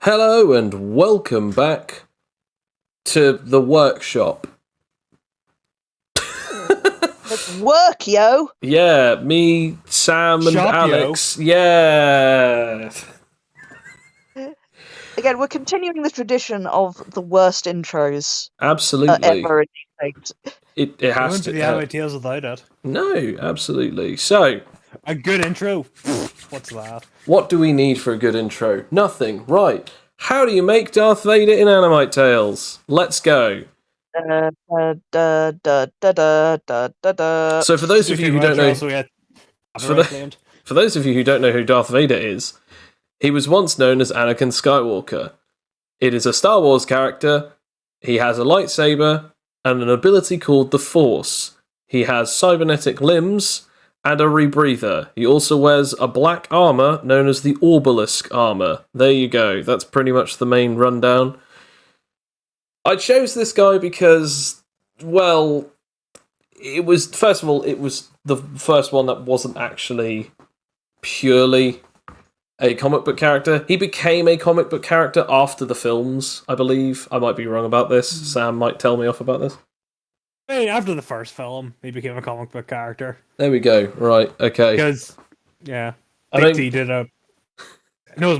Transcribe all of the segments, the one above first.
Hello and welcome back to the workshop. Let's work, yo! Yeah, me, Sam, and Shop, Alex. Yeah. Again, we're continuing the tradition of the worst intros Absolutely. ever in these things. It It has wouldn't to. be the AnimiteTales without it. No, absolutely. So, A good intro. What's that? what do we need for a good intro? Nothing. Right. How do you make Darth Vader in AnimiteTales? Let's go. Da, da, da, da, da, da, da. So, for those of you who don't know, for those of you who don't know who Darth Vader is, he was once known as Anakin Skywalker. It is a Star Wars character. He has a lightsaber and an ability called the Force. He has cybernetic limbs and a rebreather. He also wears a black armor known as the Orbalisk armor. There you go. That's pretty much the main rundown. I chose this guy because, well, it was the first one that wasn't actually purely a comic book character. He became a comic book character after the films, I believe. I might be wrong about this. Sam might tell me off about this. Hey, after the first film, he became a comic book character. There we go. Right, okay. Because, yeah, I Big don't, T did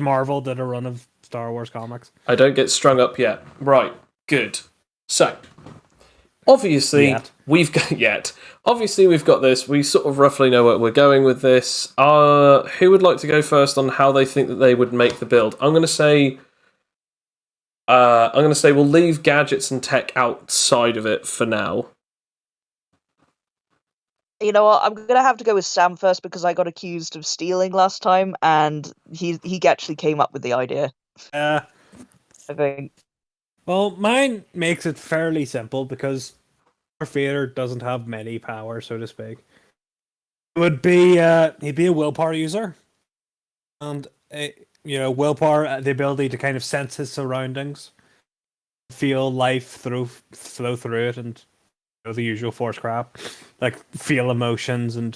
Marvel did a run of Star Wars comics. I don't get strung up yet. Right, good. So, obviously, we've got this. We sort of roughly know where we're going with this. Who would like to go first on how they think that they would make the build? I'm going to say we'll leave gadgets and tech outside of it for now. You know what? I'm gonna have to go with Sam first because I got accused of stealing last time, and he actually came up with the idea. I think. Well, mine makes it fairly simple because Darth Vader doesn't have many powers, so to speak. It would be he'd be a willpower user, and willpower, the ability to kind of sense his surroundings, feel life flow through it, and the usual Force crap, like feel emotions and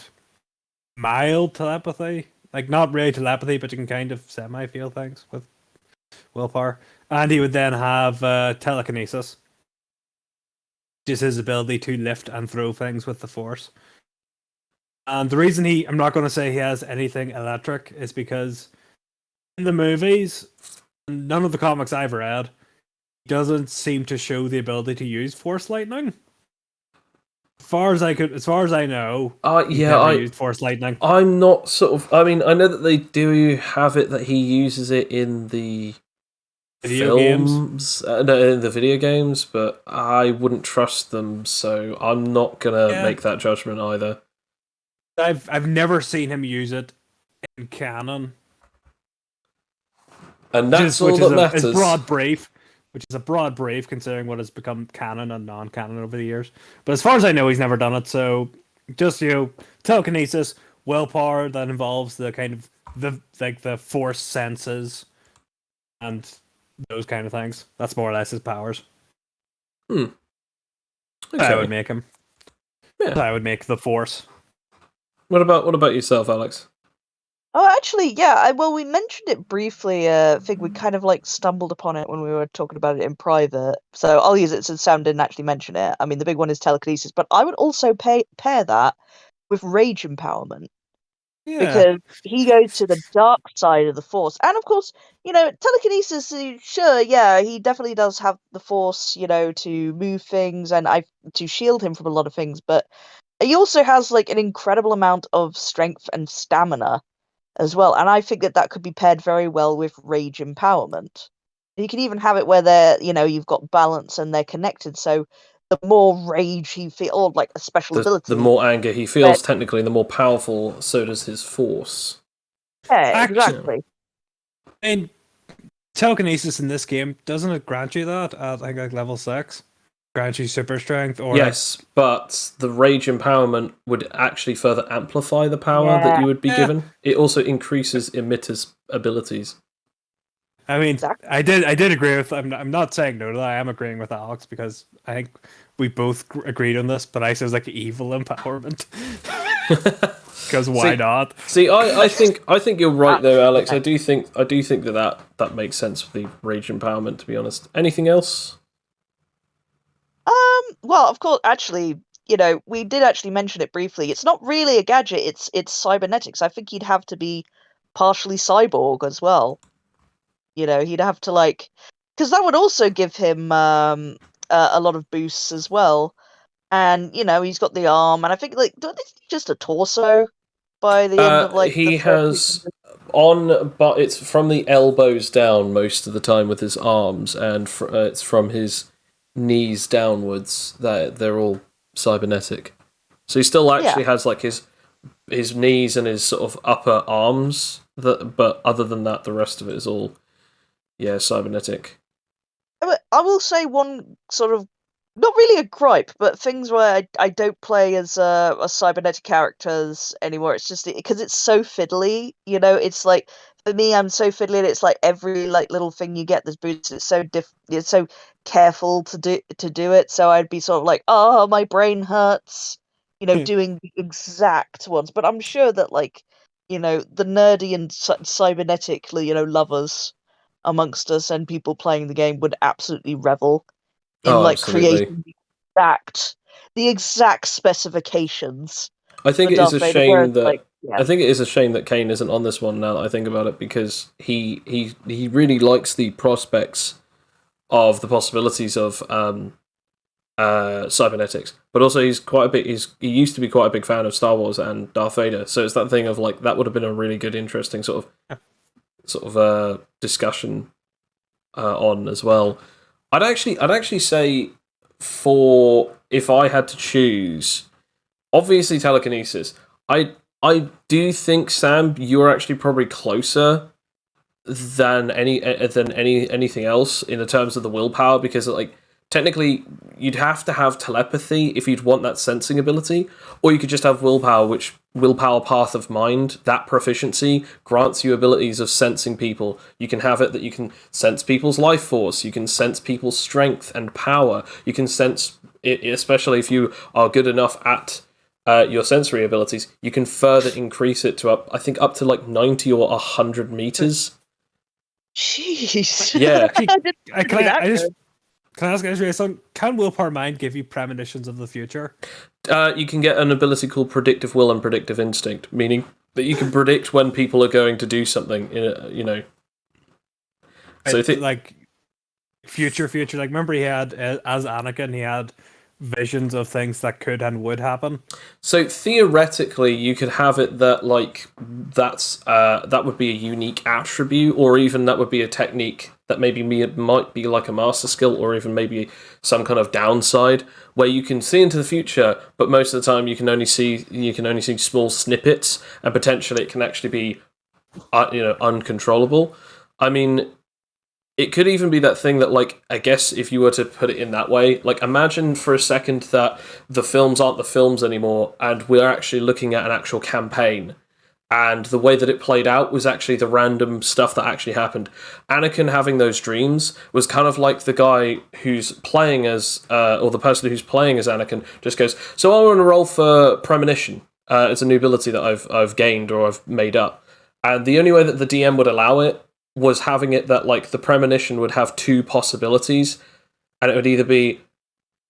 mild telepathy. Like not really telepathy, but you can kind of semi feel things with willpower. And he would then have telekinesis, which is his ability to lift and throw things with the Force. And the reason I'm not going to say he has anything electric is because in the movies, none of the comics I've read, he doesn't seem to show the ability to use Force lightning. As far as I know, used Force lightning. I'm not sort of. I mean, I know that they do have it that he uses it in the films, in the video games, but I wouldn't trust them, so I'm not gonna make that judgment either. I've never seen him use it in canon, and that's all that matters. It's broad brief. Which is a broad brief considering what has become canon and non-canon over the years. But as far as I know, he's never done it. So just telekinesis, willpower that involves the kind of the Force senses and those kind of things. That's more or less his powers. Okay. I would make him. Yeah. I would make the Force. What about yourself, Alex? Oh, actually, yeah. Well, we mentioned it briefly. I think we kind of stumbled upon it when we were talking about it in private. So I'll use it since Sam didn't actually mention it. I mean, the big one is telekinesis, but I would also pair that with rage empowerment. Yeah. Because he goes to the dark side of the Force. And of course, telekinesis, sure, yeah, he definitely does have the Force, to move things and to shield him from a lot of things. But he also has, an incredible amount of strength and stamina as well, and I think that could be paired very well with rage empowerment. You can even have it where they're, you've got balance and they're connected, so the more rage he feels, or a special ability, the more anger he feels, technically, the more powerful, so does his Force. Yeah, exactly. And telekinesis in this game, doesn't it grant you that at, I think, level 6? Grant you super strength? Or yes, but the rage empowerment would actually further amplify the power that you would be given. It also increases emitter's abilities. I mean, exactly. I did agree with. I'm not saying no to that. I am agreeing with Alex because I think we both agreed on this. But I said it was evil empowerment. because why not? See, I think you're right though, Alex. I do think that makes sense with the rage empowerment. To be honest, anything else? Well, of course, actually, we did actually mention it briefly. It's not really a gadget. It's cybernetics. I think he'd have to be partially cyborg as well. He'd have to because that would also give him a lot of boosts as well. And he's got the arm, and I think don't they just a torso by the end of he the third has on, but it's from the elbows down most of the time with his arms, and it's from his knees downwards that they're all cybernetic. So he still actually has his knees and his sort of upper arms. But other than that, the rest of it is all cybernetic. I will say one sort of, not really a gripe, but things where I don't play as a cybernetic characters anymore. It's just because it's so fiddly. It's for me, I'm so fiddly. And it's every little thing you get this boost. It's so it's so careful to do it. So I'd be sort of oh, my brain hurts. Doing the exact ones. But I'm sure that the nerdy and cybernetic lovers amongst us and people playing the game would absolutely revel in creating the exact specifications. I think it is a shame that I think it is a shame that Kane isn't on this one now that I think about it, because he really likes the prospects of the possibilities of cybernetics, but also he used to be quite a big fan of Star Wars and Darth Vader, so it's that thing of that would have been a really good, interesting sort of discussion on as well. I'd actually say, for if I had to choose, obviously telekinesis. I do think, Sam, you're actually probably closer than anything else in the terms of the willpower, because technically you'd have to have telepathy if you'd want that sensing ability, or you could just have willpower, which willpower path of mind, that proficiency grants you abilities of sensing people. You can have it that you can sense people's life force, you can sense people's strength and power, you can sense it, especially if you are good enough at your sensory abilities, you can further increase it to up to 90 or 100 meters. Jeez. Yeah. Can I ask you, can willpower mind give you premonitions of the future? You can get an ability called Predictive Will and Predictive Instinct, meaning that you can predict when people are going to do something. So future. Remember, he had as Anakin, he had visions of things that could and would happen. So theoretically, you could have it that that would be a unique attribute, or even that would be a technique that might be like a master skill, or even maybe some kind of downside where you can see into the future, but most of the time you can only see small snippets, and potentially it can actually be uncontrollable. I mean, it could even be that thing that, I guess if you were to put it in that way, imagine for a second that the films aren't the films anymore, and we're actually looking at an actual campaign, and the way that it played out was actually the random stuff that actually happened. Anakin having those dreams was kind of like the guy who's playing as, or the person who's playing as Anakin just goes, so I want to roll for premonition. It's a new ability that I've gained or I've made up. And the only way that the DM would allow it was having it that the premonition would have two possibilities, and it would either be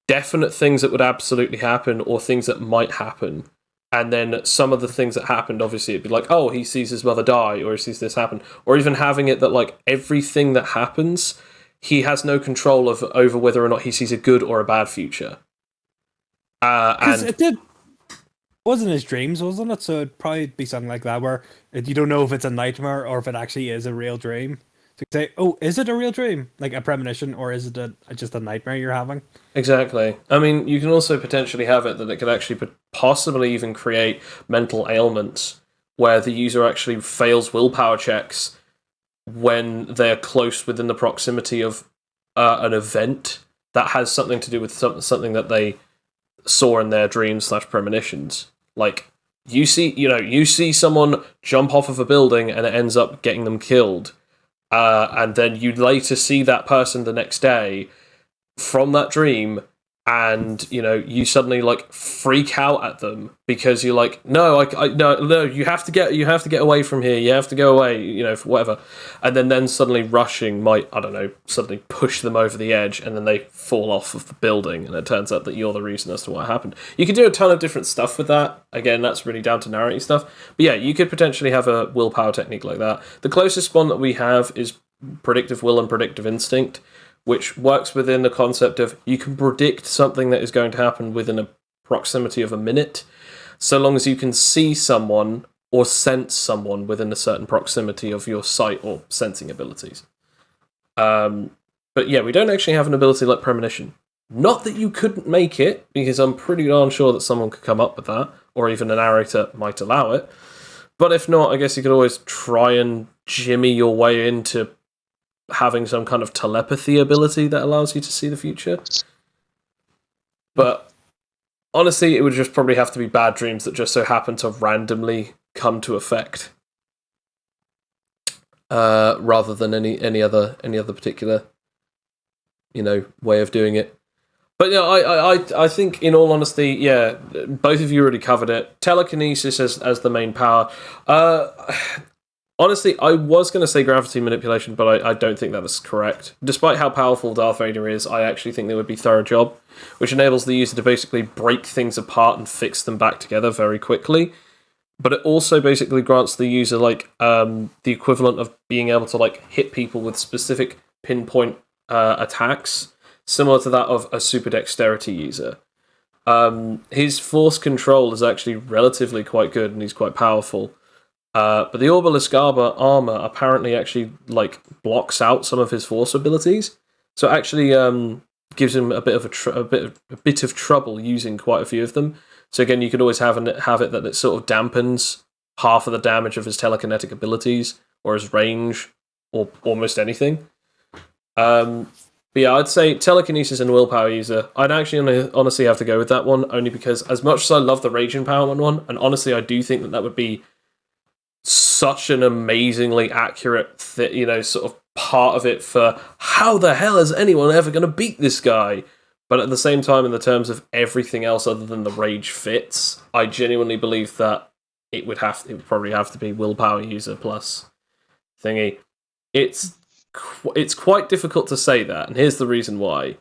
definite things that would absolutely happen or things that might happen. And then some of the things that happened, obviously, it'd be oh, he sees his mother die, or he sees this happen. Or even having it that everything that happens, he has no control over whether or not he sees a good or a bad future. It wasn't his dreams, wasn't it? So it'd probably be something like that, where you don't know if it's a nightmare or if it actually is a real dream. So you say, oh, is it a real dream? Like a premonition, or is it just a nightmare you're having? Exactly. I mean, you can also potentially have it that it could actually possibly even create mental ailments where the user actually fails willpower checks when they're close within the proximity of an event that has something to do with something that they saw in their dreams / premonitions. You see someone jump off of a building and it ends up getting them killed. And then you later see that person the next day from that dream and you suddenly like freak out at them because you're like, no, no, you have to get away from here, you have to go away, for whatever, and then suddenly rushing might, I don't know, suddenly push them over the edge, and then they fall off of the building, and it turns out that you're the reason as to what happened. You can do a ton of different stuff with that. Again, that's really down to narrating stuff, but yeah, you could potentially have a willpower technique like that. The closest one that we have is Predictive Will and Predictive Instinct, which works within the concept of you can predict something that is going to happen within a proximity of a minute, so long as you can see someone or sense someone within a certain proximity of your sight or sensing abilities. But yeah, we don't actually have an ability like Premonition. Not that you couldn't make it, because I'm pretty darn sure that someone could come up with that, or even a narrator might allow it. But if not, I guess you could always try and jimmy your way into having some kind of telepathy ability that allows you to see the future. But honestly, it would just probably have to be bad dreams that just so happen to randomly come to effect, rather than any other particular way of doing it. But yeah, I think, in all honesty, yeah, both of you already covered it. Telekinesis as the main power. Honestly, I was going to say gravity manipulation, but I don't think that is correct. Despite how powerful Darth Vader is, I actually think there would be thorough job, which enables the user to basically break things apart and fix them back together very quickly. But it also basically grants the user the equivalent of being able to hit people with specific pinpoint attacks, similar to that of a super dexterity user. His force control is actually relatively quite good, and he's quite powerful. But the Obelisk armor apparently actually blocks out some of his force abilities, so it actually gives him a bit of trouble using quite a few of them. So again, you could always have it that it sort of dampens half of the damage of his telekinetic abilities or his range or almost anything. But yeah, I'd say telekinesis and willpower user. I'd actually honestly have to go with that one, only because as much as I love the rage empowerment one, and honestly I do think that would be such an amazingly accurate sort of part of it for how the hell is anyone ever going to beat this guy. But at the same time, in the terms of everything else other than the rage fits, I genuinely believe that it would probably have to be willpower user plus thingy. It's quite difficult to say that, and here's the reason why.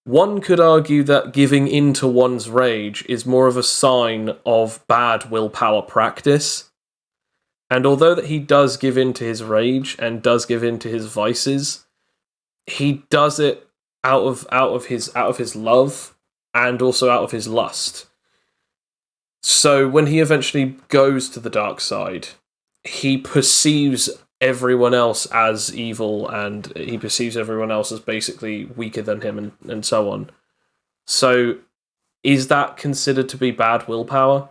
One could argue that giving in to one's rage is more of a sign of bad willpower practice. And although that he does give in to his rage and does give in to his vices, he does it out of his love and also out of his lust. So when he eventually goes to the dark side, he perceives everyone else as evil, and he perceives everyone else as basically weaker than him, and so on. So is that considered to be bad willpower?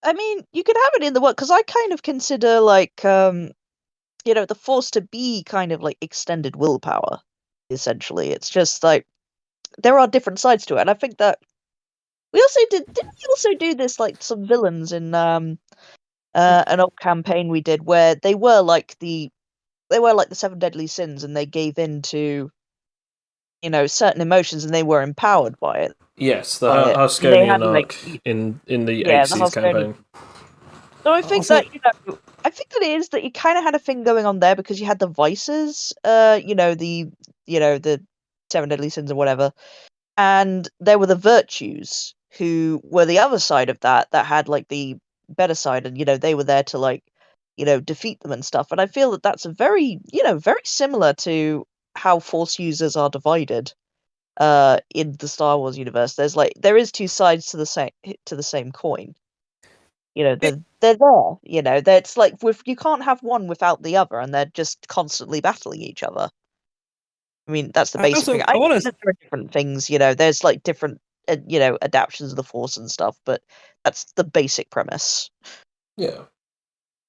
I mean, you could have it in the work, because I kind of consider the Force to be kind of extended willpower. Essentially, it's just there are different sides to it, and I think that we also didn't we also do this some villains in an old campaign we did where they were the 7 deadly sins, and they gave in to certain emotions, and they were empowered by it. Yes, the Huskonian arc in the HC's campaign. So I think that I think that it is that you kind of had a thing going on there, because you had the vices, the 7 deadly sins or whatever, and there were the virtues, who were the other side of that had the better side, and they were there to defeat them and stuff. And I feel that that's a very similar to how Force users are divided in the Star Wars universe. There is two sides to the same coin. They're there. That's you can't have one without the other, and they're just constantly battling each other. I mean, that's the basic thing. I know there are different things. There's different adaptations of the Force and stuff, but that's the basic premise. Yeah.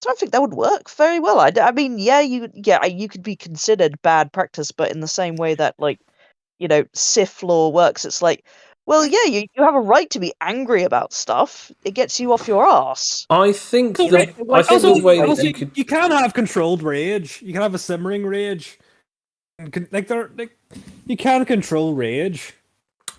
So I think that would work very well. I mean, you could be considered bad practice, but in the same way that Sith law works, it's well, yeah, you have a right to be angry about stuff. It gets you off your ass. I think the way that you can have controlled rage. You can have a simmering rage. You can control rage.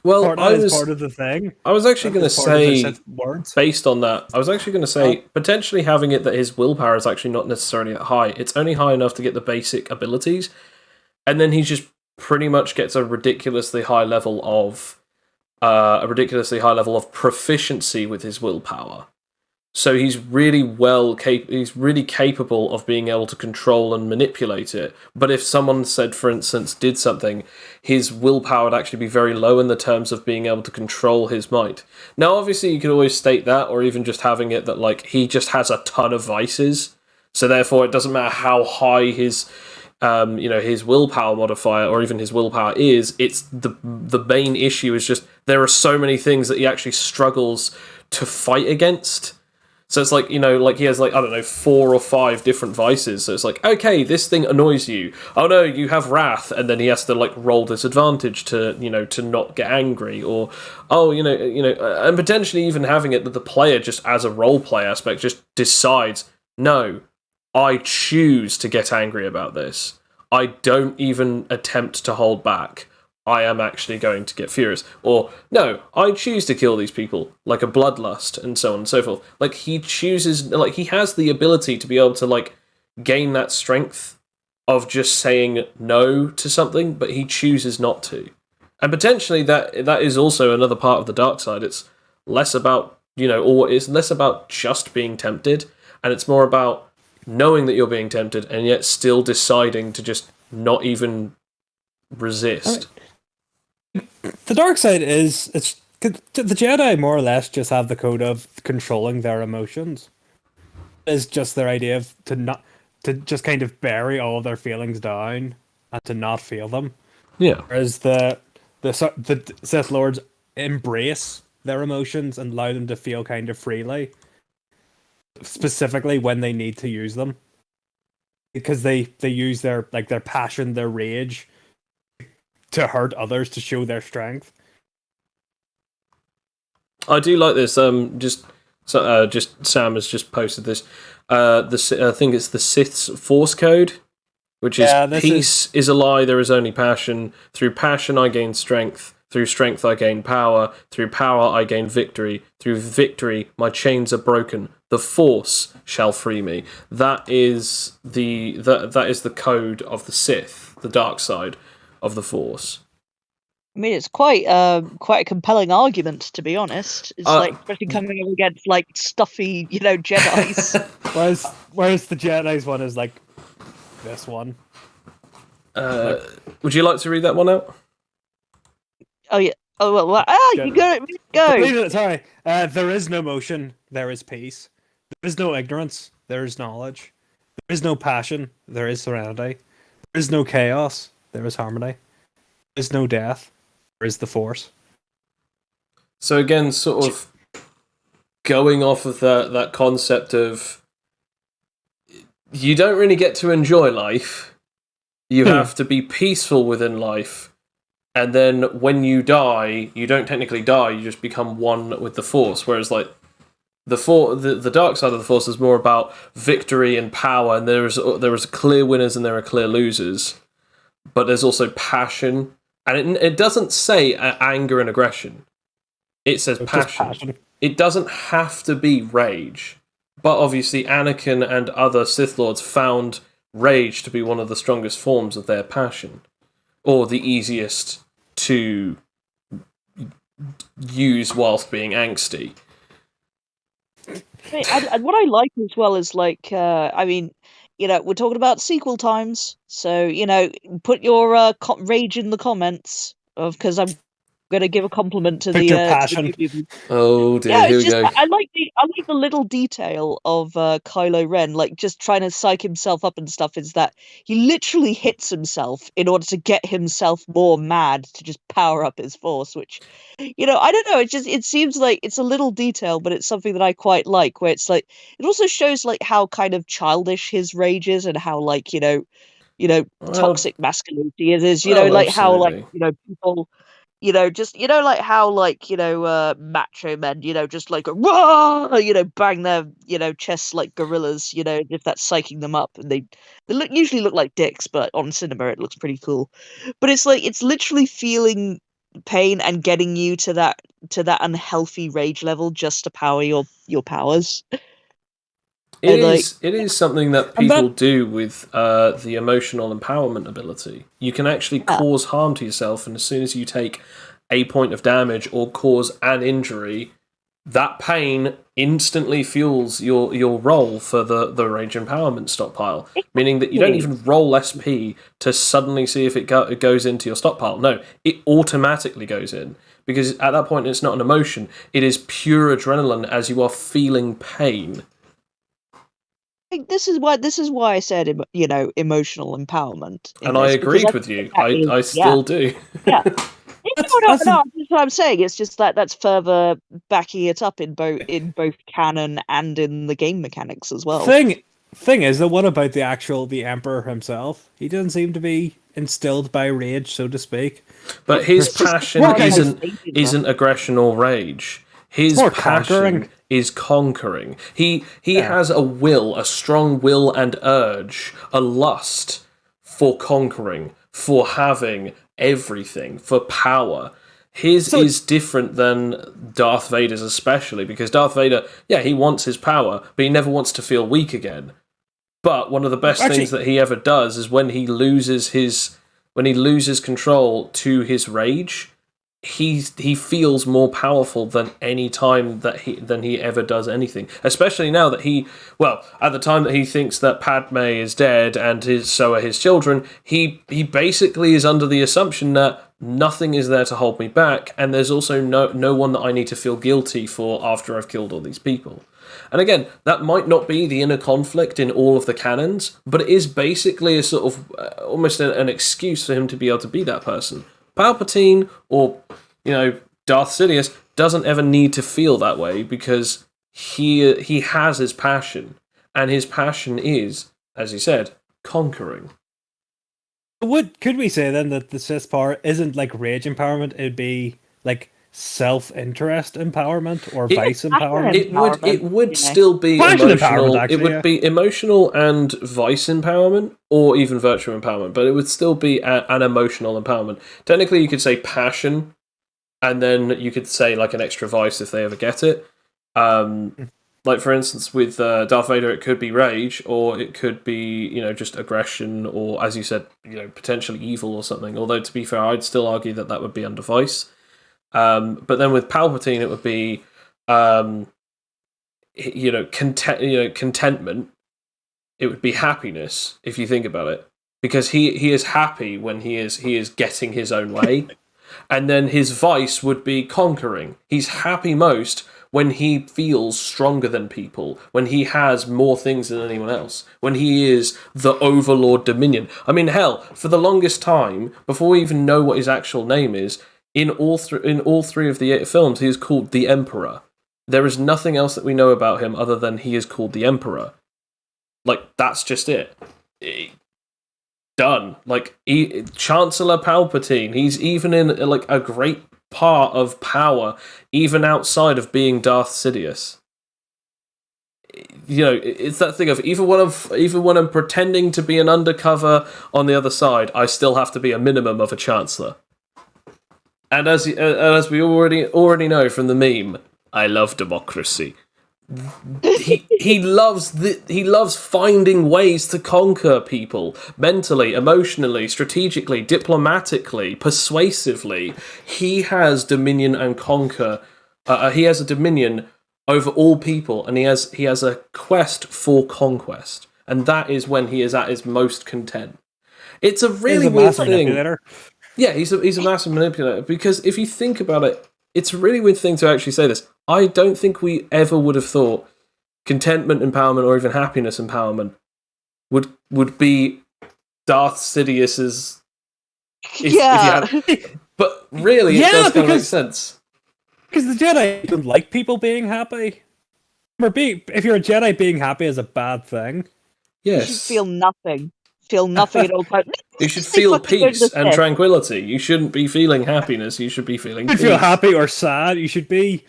Well, that is part of the thing. I was actually going to say, words. based on that, I was actually going to say, potentially having it that his willpower is actually not necessarily that high. It's only high enough to get the basic abilities, and then he just pretty much gets a ridiculously high level of proficiency with his willpower. So he's really he's really capable of being able to control and manipulate it. But if someone said, for instance, did something, his willpower would actually be very low in the terms of being able to control his might. Now, obviously, you could always state that, or even just having it that like he just has a ton of vices, so therefore it doesn't matter how high his his willpower modifier or even his willpower is. It's the main issue is just there are so many things that he actually struggles to fight against. So it's like, like he has like, I don't know, 4 or 5 different vices. So it's like, okay, this thing annoys you. Oh no, you have wrath. And then he has to like roll disadvantage to, to not get angry. Or, and potentially even having it that the player just as a role play aspect just decides, no, I choose to get angry about this. I don't even attempt to hold back. I am actually going to get furious. Or, no, I choose to kill these people, like a bloodlust, and so on and so forth. Like, he chooses, like, he has the ability to be able to, like, gain that strength of just saying no to something, but he chooses not to. And potentially that is also another part of the dark side. It's less about, or it's less about just being tempted, and it's more about knowing that you're being tempted, and yet still deciding to just not even resist. The dark side is the Jedi more or less just have the code of controlling their emotions. It's just their idea of to just kind of bury all of their feelings down and to not feel them. Yeah. Whereas the Sith Lords embrace their emotions and allow them to feel kind of freely, specifically when they need to use them, because they use their passion, their rage, to hurt others, to show their strength. I do like this. Just Sam has just posted this. I think it's the Sith's Force Code, which is peace is a lie. There is only passion. Through passion, I gain strength. Through strength, I gain power. Through power, I gain victory. Through victory, my chains are broken. The Force shall free me. That is the code of the Sith, the dark side of the Force. I mean, it's quite a compelling argument, to be honest. It's especially coming up against like stuffy, Jedis. whereas the Jedi's one is like this one. Would you like to read that one out? Oh yeah. Oh well. You go. Sorry. There is no motion. There is peace. There is no ignorance. There is knowledge. There is no passion. There is serenity. There is no chaos. There is harmony. There is no death. There is the Force. So again, sort of going off of that concept of you don't really get to enjoy life. You have to be peaceful within life. And then when you die, you don't technically die, you just become one with the Force. Whereas like the dark side of the Force is more about victory and power, and there is clear winners and there are clear losers. But there's also passion. And it doesn't say anger and aggression. It says passion. It doesn't have to be rage. But obviously Anakin and other Sith Lords found rage to be one of the strongest forms of their passion. Or the easiest to use whilst being angsty. And what I like as well is like, we're talking about sequel times, so put your rage in the comments, because I'm going to give a compliment to the passion. Oh dear, here we go. I like the little detail of Kylo Ren, like just trying to psych himself up and stuff. Is that he literally hits himself in order to get himself more mad to just power up his Force, which, I don't know. It seems like it's a little detail, but it's something that I quite like. Where it's like it also shows like how kind of childish his rage is, and how like toxic masculinity it is. Like how like people. Like how, like, macho men, just like a rah, bang their, chests like gorillas, if that's psyching them up. And they usually look like dicks, but on cinema it looks pretty cool. But it's like, it's literally feeling pain and getting you to that unhealthy rage level just to power your powers. It is something that people do with the emotional empowerment ability. You can actually cause harm to yourself, and as soon as you take a point of damage or cause an injury, that pain instantly fuels your roll for the rage empowerment stockpile, meaning that you don't even roll SP to suddenly see if it goes into your stockpile. No, it automatically goes in, because at that point it's not an emotion, it is pure adrenaline as you are feeling pain. This is why I said, emotional empowerment. And I agreed with you. I still do. Yeah. That's what I'm saying. It's just that's further backing it up in both canon and in the game mechanics as well. Thing is, that what about the Emperor himself? He doesn't seem to be instilled by rage, so to speak. But his passion isn't aggression or rage. His passion is conquering. He has a will, a strong will and urge, a lust for conquering, for having everything, for power. His is different than Darth Vader's, especially because Darth Vader, he wants his power, but he never wants to feel weak again. But one of the best things that he ever does is when he loses control to his rage, he feels more powerful than any time than he ever does anything. Especially now that at the time that he thinks that Padme is dead and so are his children, he basically is under the assumption that nothing is there to hold me back, and there's also no one that I need to feel guilty for after I've killed all these people. And again, that might not be the inner conflict in all of the canons, but it is basically a sort of almost an excuse for him to be able to be that person. Palpatine or, Darth Sidious doesn't ever need to feel that way because he has his passion, and his passion is, as you said, conquering. Could we say then that the Sith power isn't like rage empowerment? It'd be like self-interest empowerment or vice empowerment. It would still be emotional. It would be emotional and vice empowerment, or even virtual empowerment. But it would still be an emotional empowerment. Technically, you could say passion, and then you could say like an extra vice if they ever get it. Like for instance, with Darth Vader, it could be rage, or it could be just aggression, or as you said, potentially evil or something. Although to be fair, I'd still argue that would be under vice. But then with Palpatine, it would be, contentment. It would be happiness if you think about it, because he is happy when he is getting his own way, and then his vice would be conquering. He's happy most when he feels stronger than people, when he has more things than anyone else, when he is the Overlord Dominion. I mean, hell, for the longest time, before we even know what his actual name is. In all three of the 8 films, he is called the Emperor. There is nothing else that we know about him other than he is called the Emperor. Like, that's just it. Done. Like, Chancellor Palpatine, he's even in, like, a great part of power, even outside of being Darth Sidious. It's that thing of even when I'm pretending to be an undercover on the other side, I still have to be a minimum of a Chancellor. And as we already know from the meme, I love democracy. He loves finding ways to conquer people mentally, emotionally, strategically, diplomatically, persuasively. He has dominion and conquer. He has a dominion over all people, and he has a quest for conquest, and that is when he is at his most content. It's a really weird thing. Yeah, he's a massive manipulator, because if you think about it, it's a really weird thing to actually say this. I don't think we ever would have thought contentment empowerment or even happiness empowerment would be Darth Sidious's. But really, it does kind of make sense. Because the Jedi don't like people being happy. If you're a Jedi, being happy is a bad thing. You Yes. should feel nothing. Feel nothing at all times. You should feel peace and tranquility. You shouldn't be feeling happiness. You should be feeling peace. You feel happy or sad. You should be.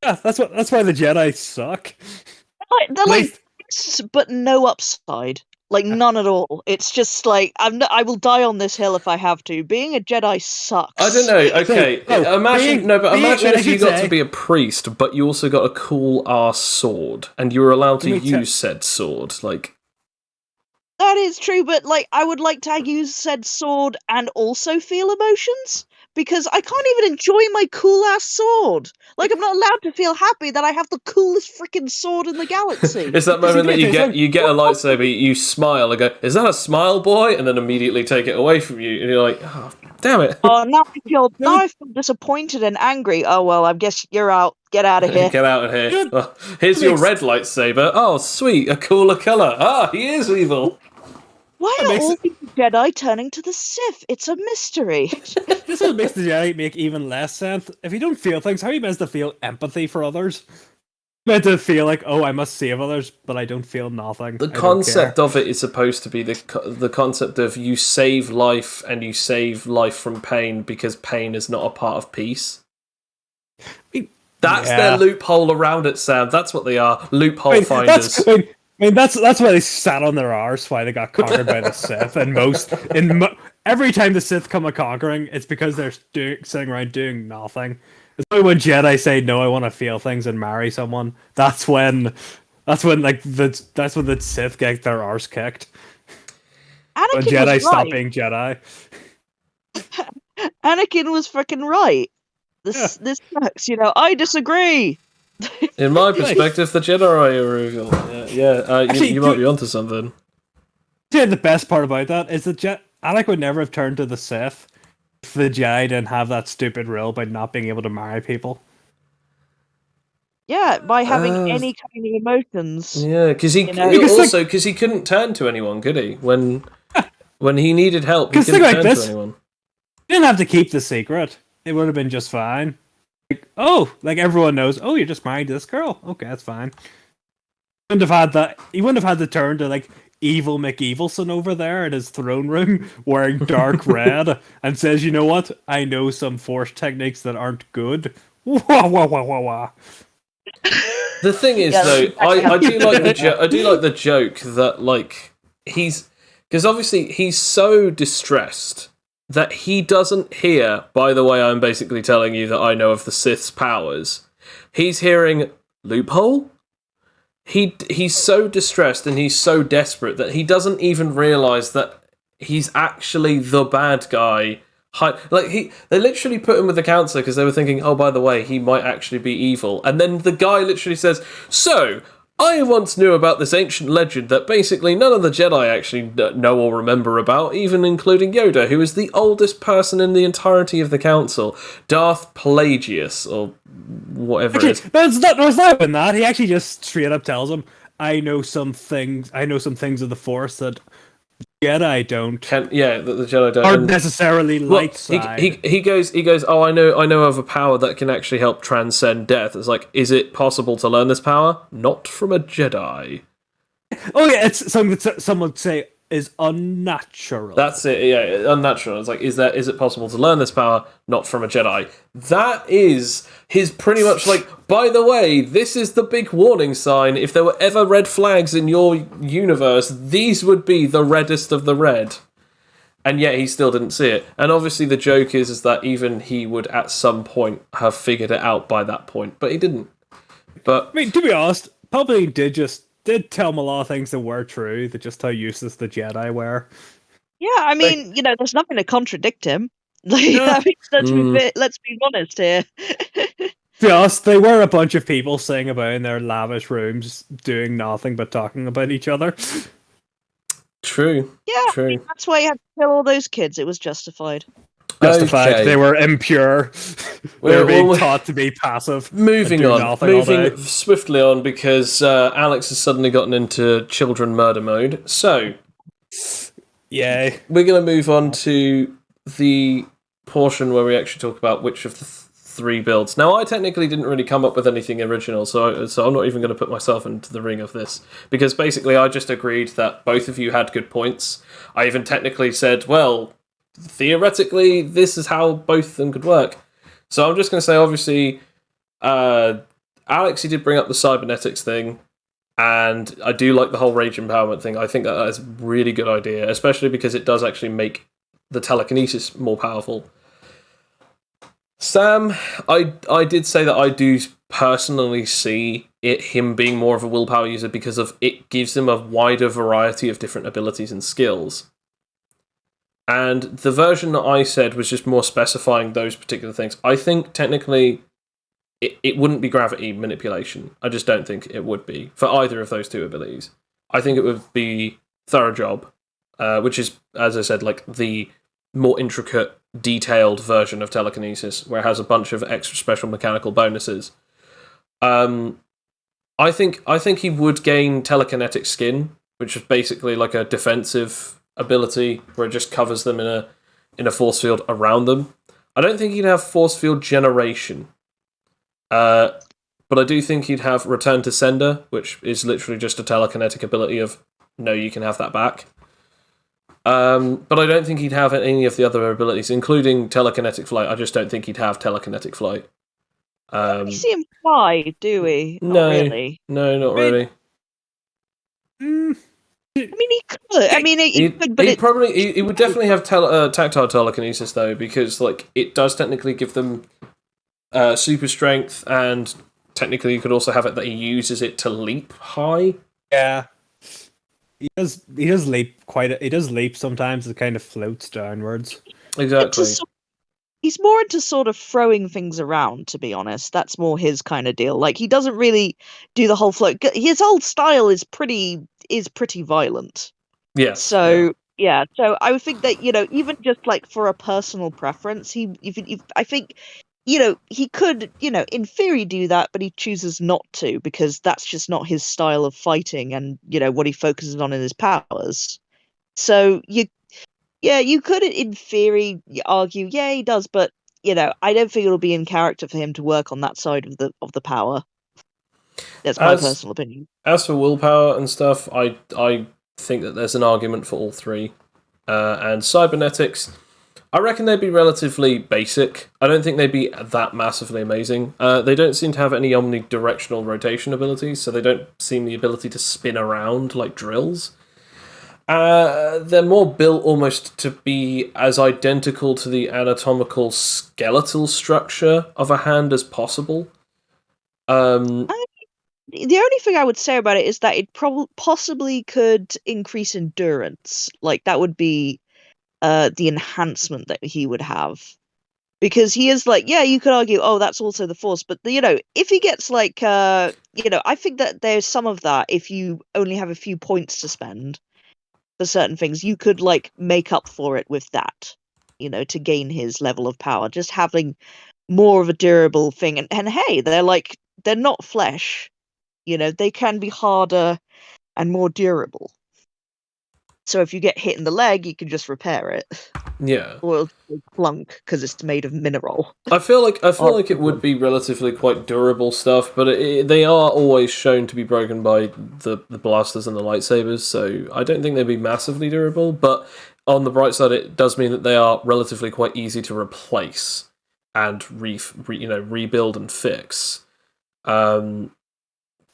Yeah, that's why the Jedi suck. They're like, but no upside. Like, none at all. It's just like, I will die on this hill if I have to. Being a Jedi sucks. I don't know. Okay, imagine if you got to be a priest, but you also got a cool ass sword, and you were allowed to use said sword. Like, that is true, but like, I would like to use said sword and also feel emotions. Because I can't even enjoy my cool ass sword. Like, I'm not allowed to feel happy that I have the coolest freaking sword in the galaxy. It's that moment that you get a lightsaber, you smile and go, "Is that a smile, boy?" And then immediately take it away from you, and you're like, "Oh, damn it!" Oh, now I feel disappointed and angry. Oh well, I guess you're out. Get out of here. Get out of here. Oh, here's your red lightsaber. Oh, sweet, a cooler color. Ah, he is evil. Why are all these Jedi turning to the Sith? It's a mystery. This one makes the Jedi make even less sense. If you don't feel things, how are you meant to feel empathy for others? You're meant to feel like, oh, I must save others, but I don't feel nothing. The concept of it is supposed to be the concept of you save life and you save life from pain because pain is not a part of peace. That's their loophole around it, Sam. That's what they are. Loophole finders. That's why they sat on their arse, why they got conquered by the Sith. And every time the Sith come a conquering, it's because they're sitting around doing nothing. It's only when Jedi say, "No, I want to feel things and marry someone." That's when the Sith get their arse kicked. When Jedi stop being Jedi. Anakin was freaking right. This sucks. I disagree. In my perspective, the Jedi are evil. Actually, you might be onto something. Yeah, the best part about that is that Anakin would never have turned to the Sith if the Jedi didn't have that stupid rule about not being able to marry people. Yeah, by having any kind of emotions. Yeah, because he couldn't turn to anyone, could he? When he needed help, he couldn't turn to anyone. He didn't have to keep the secret. It would have been just fine. Like everyone knows, you're just married to this girl. Okay, that's fine. He wouldn't have had to turn to like evil McEvilson over there in his throne room wearing dark red and says, "You know what? I know some force techniques that aren't good." Wah, wah, wah, wah, wah. The thing is, though, I do like the joke that like because obviously he's so distressed that he doesn't hear, "By the way, I'm basically telling you that I know of the Sith's powers." He's hearing loophole. He's so distressed and he's so desperate that he doesn't even realise that he's actually the bad guy. They literally put him with the counselor because they were thinking, "Oh, by the way, he might actually be evil." And then the guy literally says, "So, I once knew about this ancient legend that basically none of the Jedi actually know or remember about, even including Yoda, who is the oldest person in the entirety of the Council, Darth Plagueis, or whatever it is." There's not even that. He actually just straight up tells him, I know some things of the Force that Jedi don't. That the Jedi don't. Aren't necessarily light side. He goes, "Oh, I know of a power that can actually help transcend death." It's like, is it possible to learn this power? Not from a Jedi. Oh yeah, it's something that some would say is unnatural. That's it, yeah, unnatural. It's like, is it possible to learn this power? Not from a Jedi. That is his pretty much like, by the way, this is the big warning sign. If there were ever red flags in your universe, these would be the reddest of the red. And yet he still didn't see it. And obviously the joke is that even he would at some point have figured it out by that point, but he didn't. But I mean, to be honest, Palpatine did tell him a lot of things that were true, that just how useless the Jedi were. Yeah, I mean, there's nothing to contradict him. I mean, let's be honest here. Yes, they were a bunch of people sitting about in their lavish rooms doing nothing but talking about each other. True. Yeah, true. I mean, that's why you had to kill all those kids. It was justified. Justified. Okay. They were impure. They were being taught to be passive. Moving swiftly on, because Alex has suddenly gotten into children murder mode. So, yay. We're going to move on to the portion where we actually talk about which of the three builds. Now, I technically didn't really come up with anything original, so I'm not even going to put myself into the ring of this, because basically I just agreed that both of you had good points. I even technically said, well, theoretically, this is how both of them could work. So I'm just going to say, obviously, Alex, he did bring up the Cybernetics thing. And I do like the whole rage empowerment thing. I think that is a really good idea, especially because it does actually make the telekinesis more powerful. Sam, I did say that I do personally see him being more of a willpower user because of it gives him a wider variety of different abilities and skills. And the version that I said was just more specifying those particular things. I think technically it wouldn't be gravity manipulation. I just don't think it would be for either of those two abilities. I think it would be thorough job, which is, as I said, like the more intricate, detailed version of telekinesis, where it has a bunch of extra special mechanical bonuses. I think he would gain telekinetic skin, which is basically like a defensive ability where it just covers them in a force field around them. I don't think he'd have force field generation. But I do think he'd have Return to Sender, which is literally just a telekinetic ability of, no, you can have that back. But I don't think he'd have any of the other abilities, including telekinetic flight. I just don't think he'd have telekinetic flight. We see him fly, do we? No, not really. No, not really. I mean, he could. I mean, he could, but he would definitely have tactile telekinesis though, because like it does technically give them super strength, and technically you could also have it that he uses it to leap high. Yeah, he does leap he does leap sometimes. It kind of floats downwards. Exactly. He's more into sort of throwing things around, to be honest. That's more his kind of deal. Like, he doesn't really do the whole float. His whole style is pretty violent. Yeah. So yeah. So I would think that, even just like for a personal preference, I think, he could, in theory do that, but he chooses not to because that's just not his style of fighting and, what he focuses on in his powers. So you could, in theory, argue, yeah, he does, but I don't think it'll be in character for him to work on that side of the power. That's my personal opinion. As for willpower and stuff, I think that there's an argument for all three. And cybernetics, I reckon they'd be relatively basic. I don't think they'd be that massively amazing. They don't seem to have any omnidirectional rotation abilities, so they don't seem the ability to spin around like drills. They're more built almost to be as identical to the anatomical skeletal structure of a hand as possible. The only thing I would say about it is that it possibly could increase endurance. Like, that would be the enhancement that he would have. Because he is like, yeah, you could argue, oh, that's also the Force. But, if he gets like, I think that there's some of that if you only have a few points to spend for certain things, you could like make up for it with that, to gain his level of power. Just having more of a durable thing, and hey, they're not flesh, they can be harder and more durable. So if you get hit in the leg, you can just repair it. Yeah. Or it'll plunk because it's made of mineral. I feel like it would be relatively quite durable stuff, but they are always shown to be broken by the blasters and the lightsabers, so I don't think they'd be massively durable, but on the bright side, it does mean that they are relatively quite easy to replace and rebuild and fix.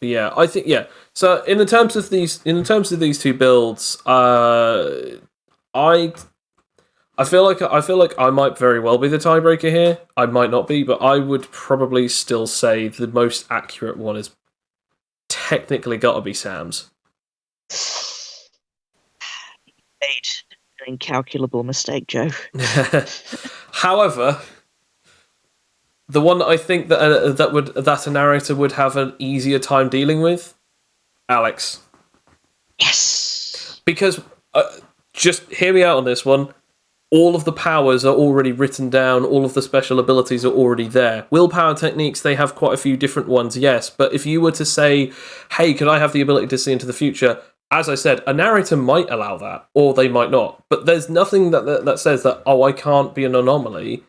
Yeah, I think So in the terms of these two builds, I feel like I might very well be the tiebreaker here. I might not be, but I would probably still say the most accurate one is technically got to be Sam's. Made an incalculable mistake, Joe. However, the one that I think that a narrator would have an easier time dealing with, Alex. Yes. Because just hear me out on this one. All of the powers are already written down. All of the special abilities are already there. Willpower techniques, they have quite a few different ones, yes. But if you were to say, hey, could I have the ability to see into the future? As I said, a narrator might allow that, or they might not. But there's nothing that says that, oh, I can't be an anomaly.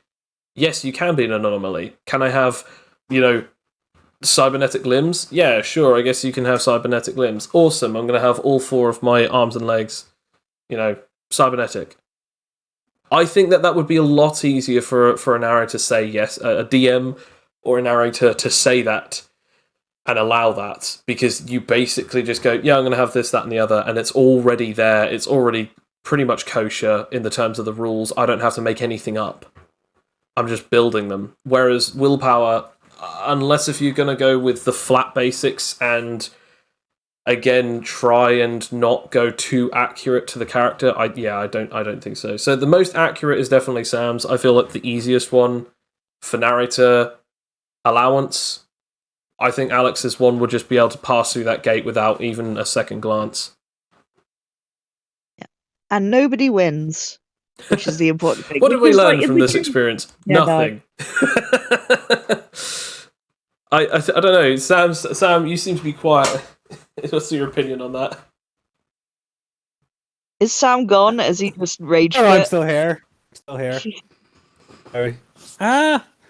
Yes, you can be an anomaly. Can I have, cybernetic limbs? Yeah, sure, I guess you can have cybernetic limbs. Awesome, I'm going to have all 4 of my arms and legs, cybernetic. I think that would be a lot easier for a narrator to say yes, a DM or a narrator to say that and allow that, because you basically just go, yeah, I'm going to have this, that, and the other, and it's already there. It's already pretty much kosher in the terms of the rules. I don't have to make anything up. I'm just building them. Whereas willpower, unless if you're going to go with the flat basics and, again, try and not go too accurate to the character, I don't think so. So the most accurate is definitely Sam's. I feel like the easiest one for narrator allowance. I think Alex's one would just be able to pass through that gate without even a second glance. Yeah. And nobody wins, which is the important thing. What did we learn from this experience? Yeah, nothing. No. I don't know. Sam, you seem to be quiet. What's your opinion on that? Is Sam gone? Has he just rage quit? I'm still here. Sorry.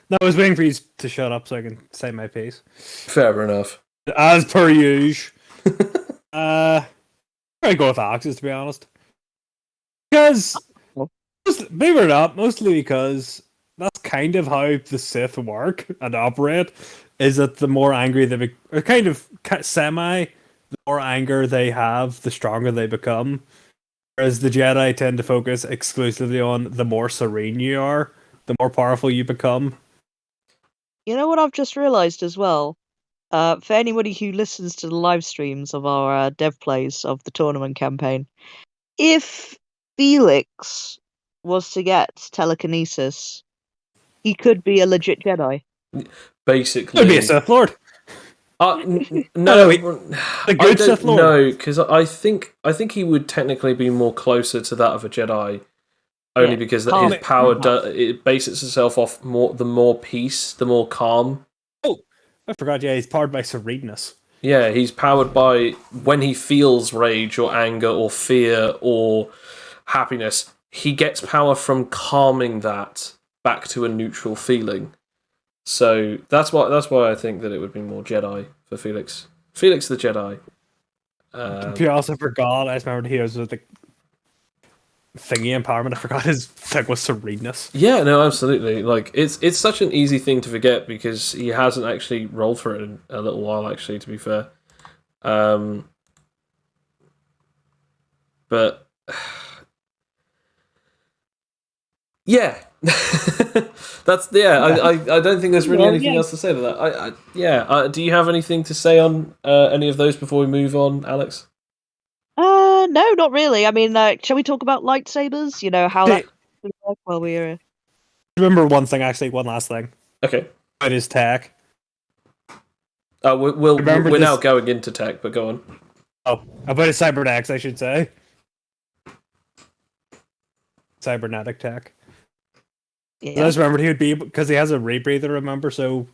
No, I was waiting for you to shut up so I can say my piece. Fair enough. As per usual. I go with Axis, to be honest. Because, believe it or not, mostly because that's kind of how the Sith work and operate, is that the more angry they or kind of the more anger they have, the stronger they become. Whereas the Jedi tend to focus exclusively on the more serene you are, the more powerful you become. You know what I've just realised as well? For anybody who listens to the live streams of our dev plays of the tournament campaign, if Felix was to get telekinesis, he could be a legit Jedi. Basically, Could be a Sith Lord. No, a good Sith Lord. No, because I think he would technically be more closer to that of a Jedi. Only because his power it bases itself off the more peace, the more calm. Oh, I forgot. Yeah, he's powered by sereneness. Yeah, he's powered by when he feels rage or anger or fear or happiness. He gets power from calming that back to a neutral feeling. So that's why I think that it would be more Jedi for Felix. Felix the Jedi. You also forgot. I just remembered he was with the thingy empowerment. I forgot his thing was sereneness. Yeah, no, absolutely. Like it's such an easy thing to forget because he hasn't actually rolled for it in a little while. Actually, to be fair, but yeah, I don't think there's really anything else to say to that. Do you have anything to say on any of those before we move on, Alex? No, not really. I mean, shall we talk about lightsabers? You know how that would work while we're. Remember one last thing. Okay. About his tech. We're now going into tech, but go on. Oh, about his Cybernetics, I should say. Cybernetic tech. Yeah. I just remembered he would be because he has a Rebreather. Remember, so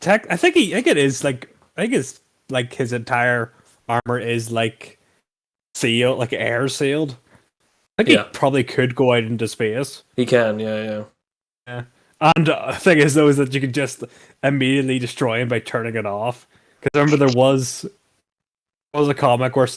tech. I think it is like his entire armor is like sealed, like air sealed. I think he probably could go out into space. He can, yeah. And the thing is, though, is that you can just immediately destroy him by turning it off. Because remember, there was a comic where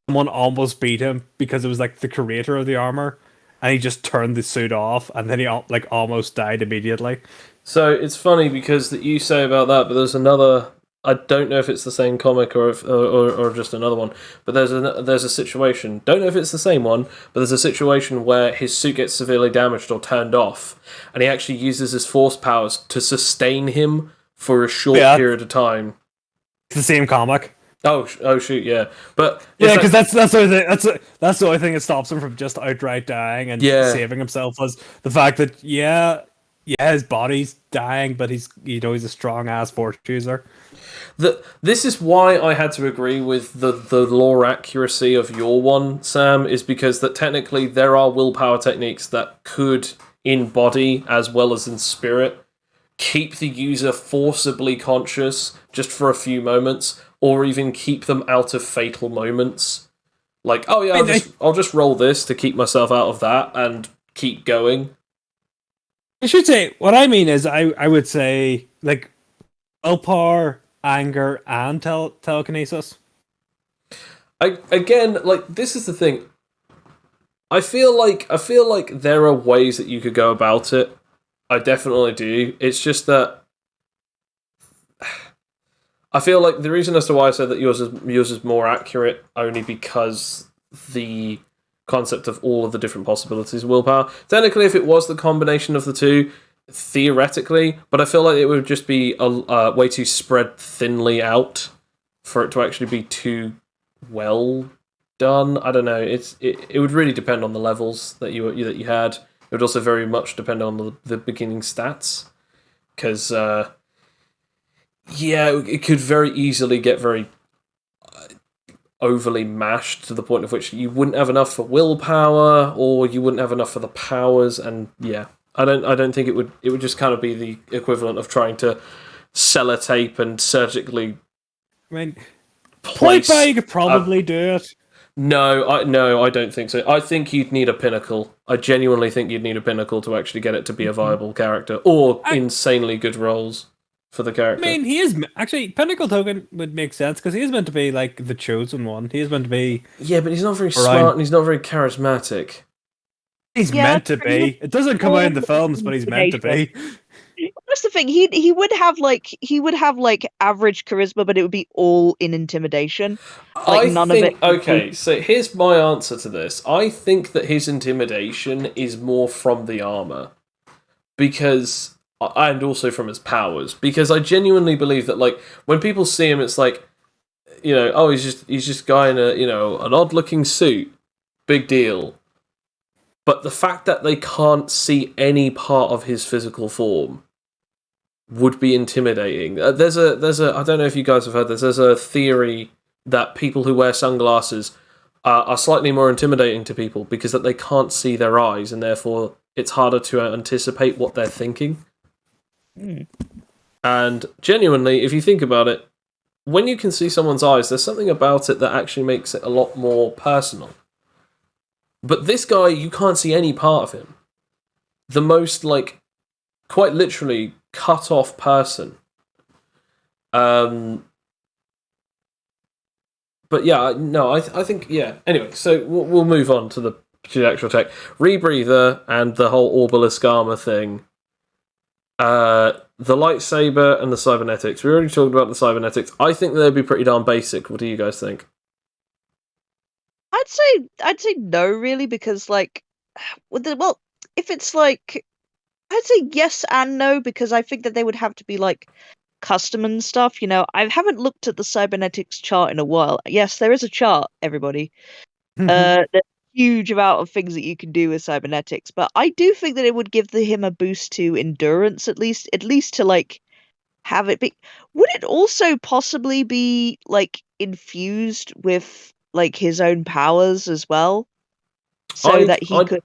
someone almost beat him because it was like the creator of the armor, and he just turned the suit off, and then he like almost died immediately. So it's funny because that you say about that, but there's another. I don't know if it's the same comic or just another one, but there's a situation. Don't know if it's the same one, but there's a situation where his suit gets severely damaged or turned off, and he actually uses his force powers to sustain him for a short period of time. It's the same comic. Oh shoot, yeah, but because that's the only thing that stops him from just outright dying and saving himself was the fact that his body's dying, but he's a strong ass force user. This is why I had to agree with the lore accuracy of your one, Sam, is because that technically there are willpower techniques that could, in body as well as in spirit, keep the user forcibly conscious just for a few moments, or even keep them out of fatal moments. Like, oh yeah, I'll just roll this to keep myself out of that and keep going. I should say, what I mean is, I would say, like, willpower, anger, and telekinesis. This is the thing. I feel like there are ways that you could go about it. I definitely do. It's just that I feel like the reason as to why I said that yours is more accurate only because the concept of all of the different possibilities of willpower. Technically, if it was the combination of the two, theoretically, but I feel like it would just be a way too spread thinly out for it to actually be too well done. I don't know. It would really depend on the levels that you had. It would also very much depend on the beginning stats, because it could very easily get very overly mashed to the point of which you wouldn't have enough for willpower, or you wouldn't have enough for the powers, and I don't think it would just kind of be the equivalent of trying to sellotape and surgically. I mean, place. You could probably do it. No, I don't think so. I think you'd need a pinnacle. I genuinely think you'd need a pinnacle to actually get it to be a viable character, or insanely good roles for the character. I mean, he is actually Pinnacle Token would make sense because he is meant to be like the chosen one. He is meant to be. Yeah, but he's not very smart and he's not very charismatic. He's meant to be. It doesn't come out in the films, but he's meant to be. That's the thing. He would have average charisma, but it would be all in intimidation. None of it. Okay, so here's my answer to this. I think that his intimidation is more from the armor, and also from his powers, because I genuinely believe that when people see him, it's like, he's just a guy in an odd looking suit, big deal. But the fact that they can't see any part of his physical form would be intimidating. There's a I don't know if you guys have heard this. There's a theory that people who wear sunglasses are slightly more intimidating to people because that they can't see their eyes, and therefore it's harder to anticipate what they're thinking. And genuinely, if you think about it, when you can see someone's eyes, there's something about it that actually makes it a lot more personal. But this guy, you can't see any part of him. The most, quite literally cut off person. But yeah, no, I think, yeah. Anyway, so we'll move on to the actual tech. Rebreather and the whole Orbalisk armor thing. The lightsaber and the cybernetics. We already talked about the cybernetics. I think they'd be pretty darn basic. What do you guys think? I'd say no, really, because if it's I'd say yes and no, because I think that they would have to be custom and stuff. I haven't looked at the cybernetics chart in a while. Yes, there is a chart, everybody. There's a huge amount of things that you can do with cybernetics, but I do think that it would give him a boost to endurance, at least to have it be. Would it also possibly be infused with his own powers as well, so that he could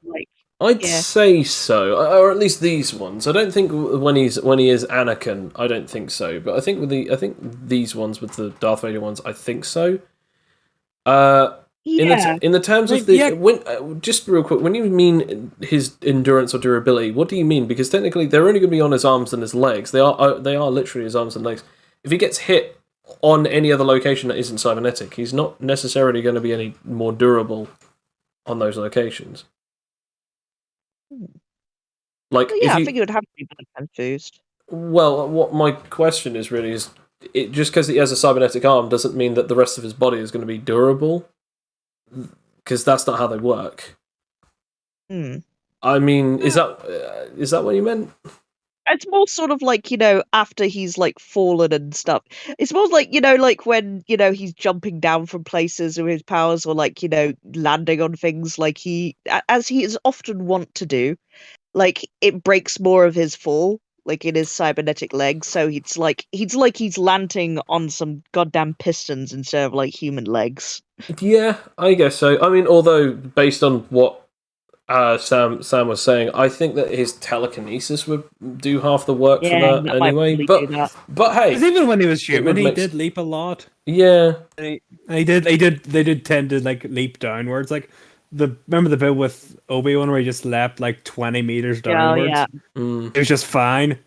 I'd say so, or at least these ones. I don't think when he is Anakin, I don't think so. But I think these ones with the Darth Vader ones, I think so. In the terms of when just real quick, when you mean his endurance or durability, what do you mean? Because technically, they're only going to be on his arms and his legs. They are literally his arms and legs. If he gets hit on any other location that isn't cybernetic, he's not necessarily going to be any more durable on those locations. I think it would have to be confused. Well, what my question is really is, just because he has a cybernetic arm doesn't mean that the rest of his body is going to be durable, because that's not how they work. I mean, is that what you meant? It's more sort of after he's fallen and stuff. It's more when he's jumping down from places with his powers, or landing on things, as he is often wont to do. It breaks more of his fall, in his cybernetic legs. So he's landing on some goddamn pistons instead of human legs. Yeah, I guess so. I mean, although based on what Sam was saying, I think that his telekinesis would do half the work for that anyway. But hey, even when he was human, he did leap a lot. Yeah, they did tend to leap downwards. Remember the bit with Obi-Wan where he just leapt 20 meters downwards? Yeah. It was just fine.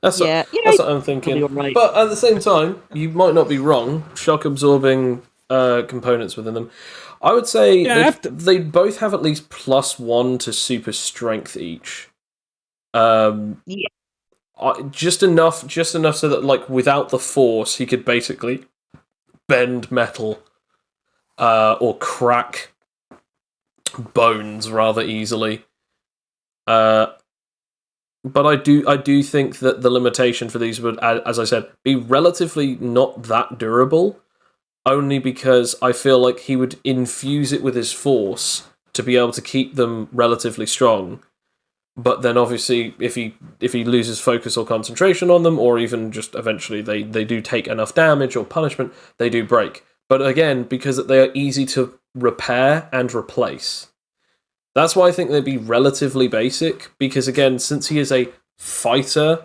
That's what I'm thinking. Right. But at the same time, you might not be wrong. Shock absorbing components within them. I would say they both have at least +1 to super strength each. just enough so that, like, without the Force, he could basically bend metal or crack bones rather easily. But I do think that the limitation for these would, as I said, be relatively not that durable, only because I feel like he would infuse it with his Force to be able to keep them relatively strong. But then obviously, if he loses focus or concentration on them, or even just eventually they do take enough damage or punishment, they do break. But again, because they are easy to repair and replace. That's why I think they'd be relatively basic, because again, since he is a fighter,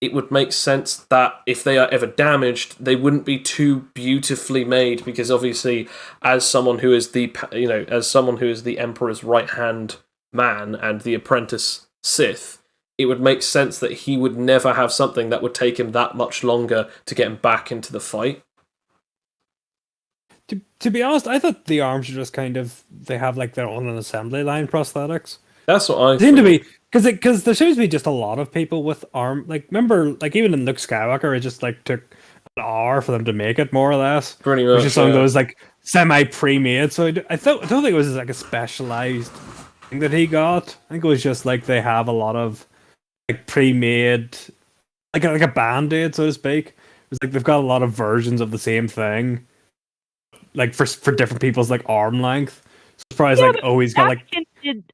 it would make sense that if they are ever damaged, they wouldn't be too beautifully made, because obviously, as someone who is the Emperor's right-hand man and the apprentice Sith, it would make sense that he would never have something that would take him that much longer to get him back into the fight. To be honest, I thought the arms are just kind of, they have like their own assembly line prosthetics. That's what I seem to be, because there seems to be just a lot of people with arm, like, remember, like, even in Luke Skywalker, it just like took an hour for them to make it, more or less. Pretty much, which is some of those like semi pre-made. So I don't think it was like a specialized thing that he got. I think it was just like they have a lot of like pre-made, like a band-aid, so to speak. It's like they've got a lot of versions of the same thing, like for different people's like arm length. So it's probably like, oh, he's got like.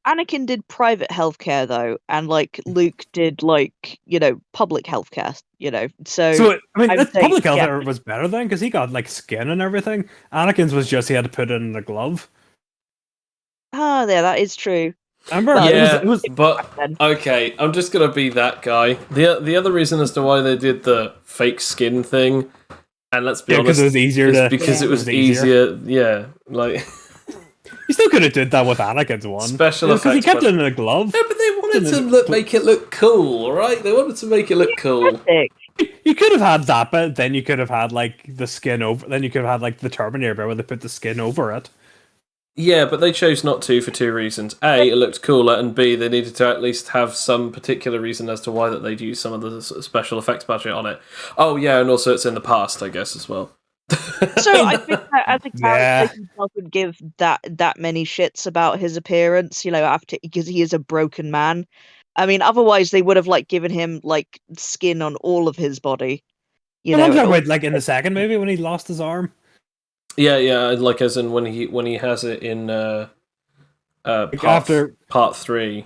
Anakin did private healthcare though, and like Luke did like, you know, public healthcare. You know, so I mean, public healthcare was better then, because he got like skin and everything. Anakin's was just he had to put it in a glove. Ah, yeah, that is true. Remember? Yeah, but okay, I'm just gonna be that guy. The other reason as to why they did the fake skin thing, and let's be honest, because it was easier because it was easier. Yeah, like. You still could have did that with Anakin's one. Special effects. Because he kept it in a glove. Yeah, but they wanted to make it look cool, alright? They wanted to make it look cool. You could have had that, but then you could have had, like, the skin over... Then you could have had, like, the Terminator bit where they put the skin over it. Yeah, but they chose not to for two reasons. A, it looked cooler, and B, they needed to at least have some particular reason as to why that they'd use some of the special effects budget on it. Oh, yeah, and also it's in the past, I guess, as well. So I think that as a character, he doesn't give that many shits about his appearance, you know, after, because he is a broken man. I mean, otherwise they would have like given him like skin on all of his body. You know, I'm talking about like in the second movie when he lost his arm. Yeah, like as in when he has it in part 3.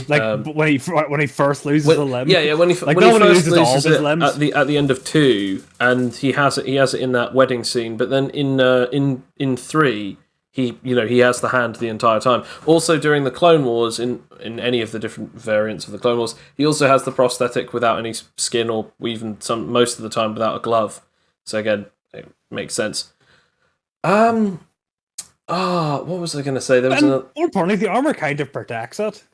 Like when he first loses a limb. Yeah, when he first loses all of his limbs at the end of 2, and he has it in that wedding scene. But then in 3, he has the hand the entire time. Also during the Clone Wars, in any of the different variants of the Clone Wars, he also has the prosthetic without any skin, or even most of the time without a glove. So again, it makes sense. What was I going to say? There was more importantly, the armor kind of protects it.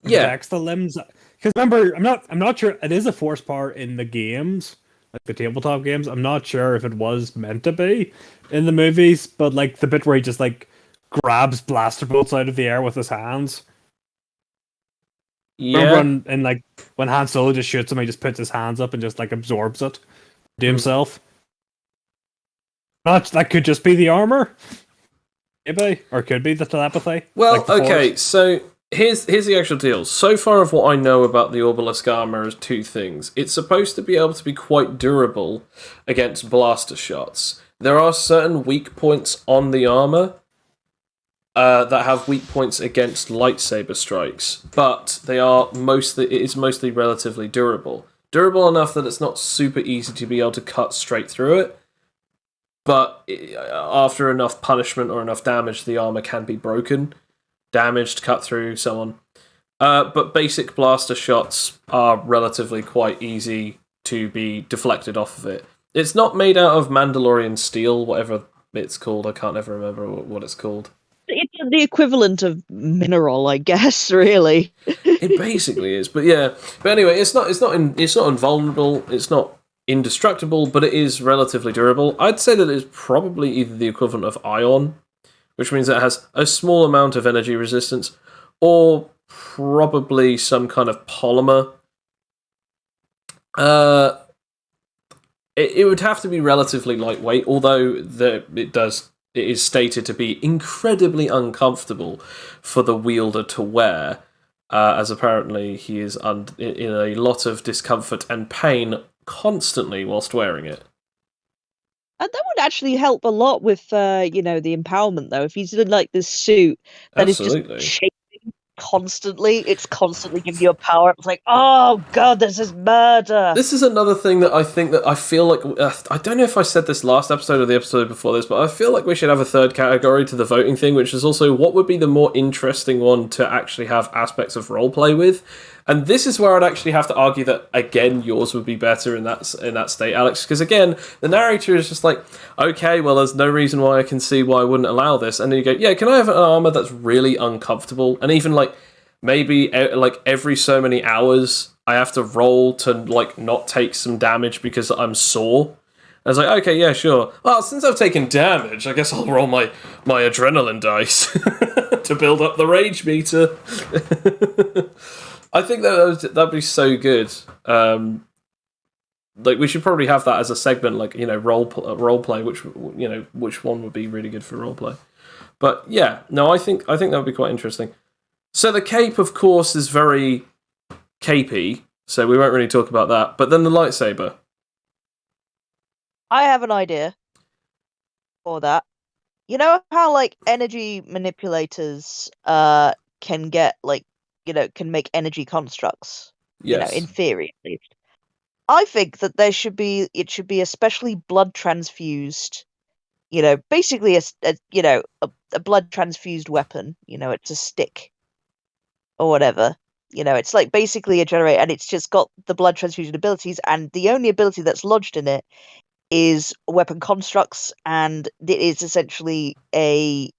Protects the limbs, because remember, I'm not sure it is a force power in the games, like the tabletop games. I'm not sure if it was meant to be in the movies, but like the bit where he just like grabs blaster bolts out of the air with his hands. Yeah. Remember and like when Han Solo just shoots him, he just puts his hands up and just like absorbs it to himself. That could just be the armor, maybe, or could be the telepathy. Well, like the okay, force. so. Here's the actual deal. So far of what I know about the Orbalisk armor is two things. It's supposed to be able to be quite durable against blaster shots. There are certain weak points on the armor that have weak points against lightsaber strikes, but it is mostly relatively durable. Durable enough that it's not super easy to be able to cut straight through it, but after enough punishment or enough damage, the armor can be broken. Damaged, cut through, so on. But basic blaster shots are relatively quite easy to be deflected off of it. It's not made out of Mandalorian steel, whatever it's called. I can't ever remember what it's called. It's the equivalent of mineral, I guess. Really, it basically is. But yeah. But anyway, it's not invulnerable. It's not indestructible, but it is relatively durable. I'd say that it's probably either the equivalent of ion, which means it has a small amount of energy resistance, or probably some kind of polymer It would have to be relatively lightweight, although it is stated to be incredibly uncomfortable for the wielder to wear, as apparently he is in a lot of discomfort and pain constantly whilst wearing it. And that would actually help a lot with, the empowerment, though. If he's in, like, this suit that is just shaking constantly, it's constantly giving you a power. It's like, oh god, this is murder. This is another thing that I feel like... I don't know if I said this last episode or the episode before this, but I feel like we should have a third category to the voting thing, which is also what would be the more interesting one to actually have aspects of roleplay with. And this is where I'd actually have to argue that, again, yours would be better in that state, Alex. Because, again, the narrator is just like, okay, well, there's no reason why I can see why I wouldn't allow this. And then you go, yeah, can I have an armor that's really uncomfortable? And even, like, maybe, like, every so many hours, I have to roll to, like, not take some damage because I'm sore. I was like, okay, yeah, sure. Well, since I've taken damage, I guess I'll roll my adrenaline dice to build up the rage meter. I think that'd be so good. Like, we should probably have that as a segment, like, role play, which one would be really good for role play. But yeah, no, I think that would be quite interesting. So the cape, of course, is very capey, so we won't really talk about that. But then the lightsaber. I have an idea for that. You know how, like, energy manipulators can get, like, can make energy constructs. Yes. In theory, at least. I think that it should be especially blood transfused. Basically a blood transfused weapon. It's a stick or whatever. It's like basically a generator, and it's just got the blood transfusion abilities, and the only ability that's lodged in it is weapon constructs, and it is essentially a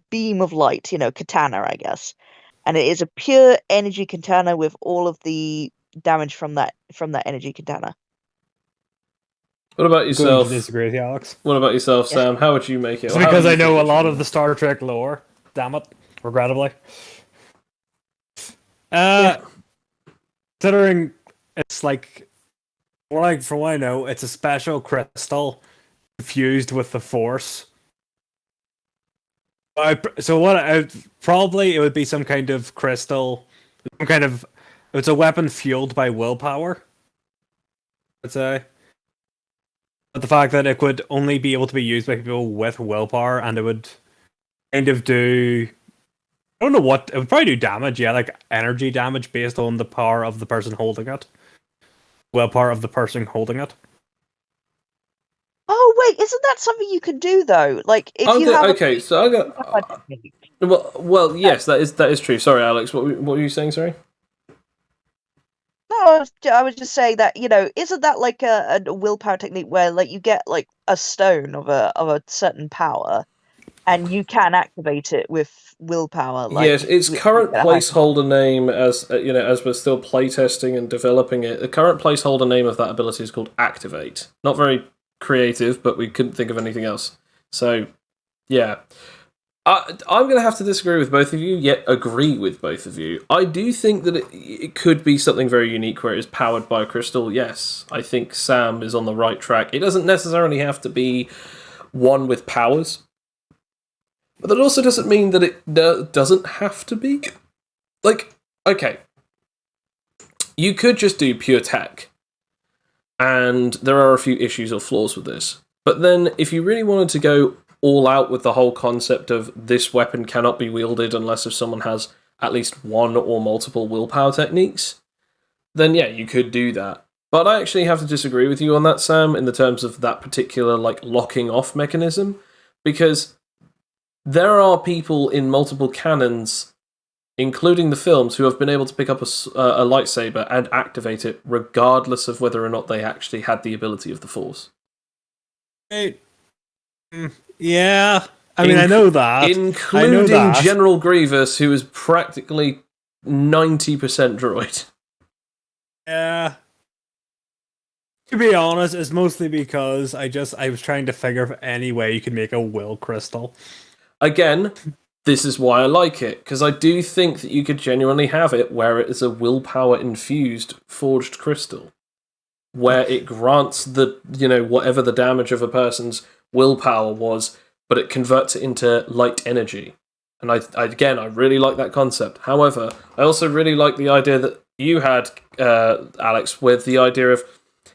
beam of light. Katana, I guess. And it is a pure energy katana with all of the damage from that energy katana. What about yourself? Going to disagree with you, Alex. What about yourself, Sam? How would you make it? It's because I know a lot of the Star Trek lore. Damn it, regrettably. Considering it's like, from what I know, it's a special crystal fused with the Force. Probably it would be some kind of crystal, it's a weapon fueled by willpower, I'd say. But the fact that it could only be able to be used by people with willpower, and it would kind of do, I don't know what, it would probably do damage, yeah, like energy damage based on the power of the person holding it. Willpower of the person holding it. Oh wait, isn't that something you can do though? Like if you have okay, so I got. Well, yes, that is true. Sorry, Alex. What were you saying? Sorry. No, I was just saying that isn't that like a willpower technique where like you get like a stone of a certain power, and you can activate it with willpower. Like, yes, its current placeholder name, as as we're still playtesting and developing it, the current placeholder name of that ability is called Activate. Not very creative, but we couldn't think of anything else. So, yeah. I'm going to have to disagree with both of you, yet agree with both of you. I do think that it could be something very unique where it is powered by a crystal, yes. I think Sam is on the right track. It doesn't necessarily have to be one with powers. But that also doesn't mean that it doesn't have to be. Like, okay. You could just do pure tech. And there are a few issues or flaws with this. But then, if you really wanted to go all out with the whole concept of this weapon cannot be wielded unless if someone has at least one or multiple willpower techniques, then yeah, you could do that. But I actually have to disagree with you on that, Sam, in the terms of that particular like locking off mechanism, because there are people in multiple canons, including the films, who have been able to pick up a lightsaber and activate it regardless of whether or not they actually had the ability of the Force. Yeah, I mean, I know that. Including General Grievous, who is practically 90% droid. Yeah. To be honest, it's mostly because I was trying to figure if any way you could make a will crystal. Again, this is why I like it, because I do think that you could genuinely have it where it is a willpower-infused forged crystal. where it grants the, whatever the damage of a person's willpower was, but it converts it into light energy. And I really like that concept. However, I also really like the idea that you had, Alex, with the idea of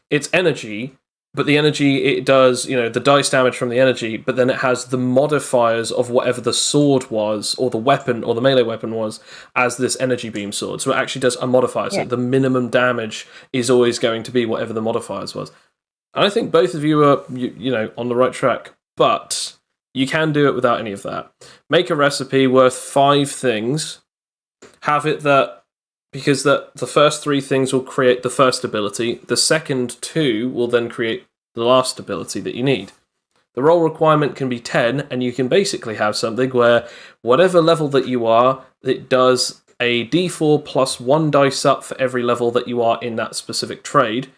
it's energy, but the energy it does, the dice damage from the energy, but then it has the modifiers of whatever the sword was, or the weapon, or the melee weapon was, as this energy beam sword. So it actually does a modifier. So the minimum damage is always going to be whatever the modifiers was. And I think both of you are, on the right track. But you can do it without any of that. Make a recipe worth 5 things. Have it that, because the first 3 things will create the first ability, the second 2 will then create the last ability that you need. The roll requirement can be 10, and you can basically have something where whatever level that you are, it does a d4 plus 1 dice up for every level that you are in that specific trade,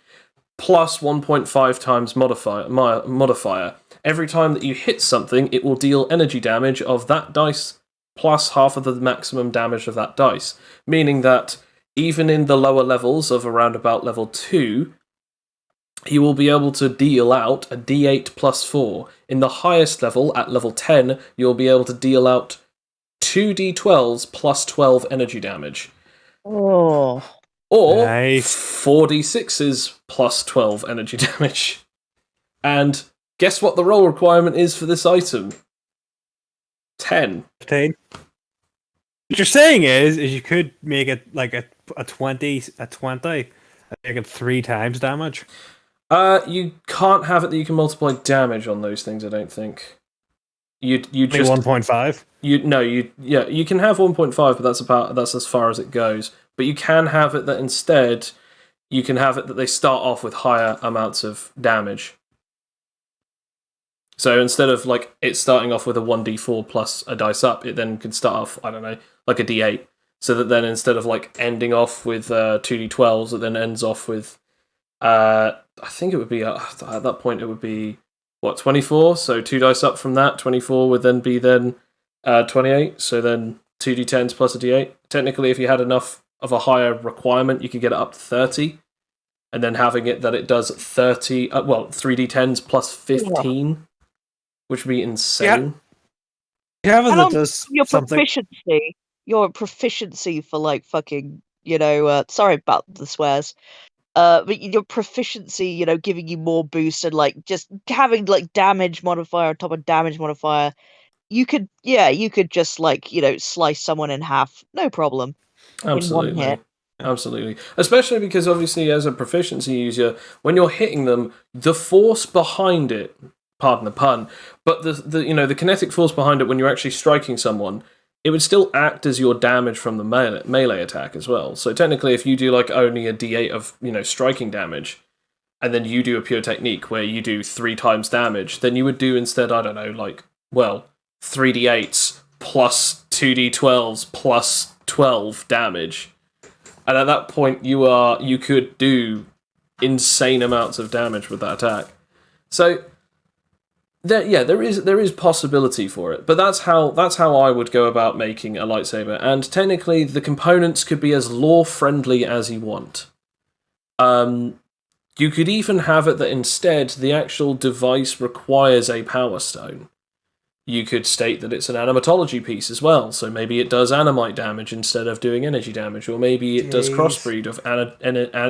plus 1.5 times modifier. Every time that you hit something, it will deal energy damage of that dice plus half of the maximum damage of that dice. Meaning that even in the lower levels of around about level 2, you will be able to deal out a d8 plus 4. In the highest level, at level 10, you'll be able to deal out 2 d12s plus 12 energy damage. Oh. Or 4 d6s plus 12 energy damage. And guess what the roll requirement is for this item? 10. 10. What you're saying is you could make it like a 20, make it 3 times damage. You can't have it that you can multiply damage on those things, I don't think. You just 1.5. You can have 1.5, but that's as far as it goes. But you can have it that instead you can have it that they start off with higher amounts of damage. So instead of like it starting off with a 1d4 plus a dice up, it then could start off, I don't know, like a d8. So that then instead of like ending off with 2d12s, it then ends off with I think it would be at that point it would be 24. So 2 dice up from that, 24 would then be 28. So then 2d10s plus a d8. Technically, if you had enough of a higher requirement, you could get it up to 30. And then having it that it does 30, 3d10s plus 15, which would be insane. Yeah, but does your proficiency, for like fucking, sorry about the swears. But your proficiency, giving you more boost and like just having like damage modifier on top of damage modifier, you could just like, slice someone in half, no problem. Absolutely. In one hit. Absolutely. Especially because obviously as a proficiency user, when you're hitting them, the force behind it, pardon the pun, but the kinetic force behind it when you're actually striking someone, it would still act as your damage from the melee attack as well. So technically, if you do like only a d8 of striking damage, and then you do a pure technique where you do 3 times damage, then you would do instead 3d8s plus 2d12s plus 12 damage, and at that point you could do insane amounts of damage with that attack. So there is possibility for it, but that's how I would go about making a lightsaber. And technically, the components could be as lore friendly as you want. You could even have it that instead the actual device requires a power stone. You could state that it's an animatology piece as well, so maybe it does animite damage instead of doing energy damage, or maybe it does crossbreed of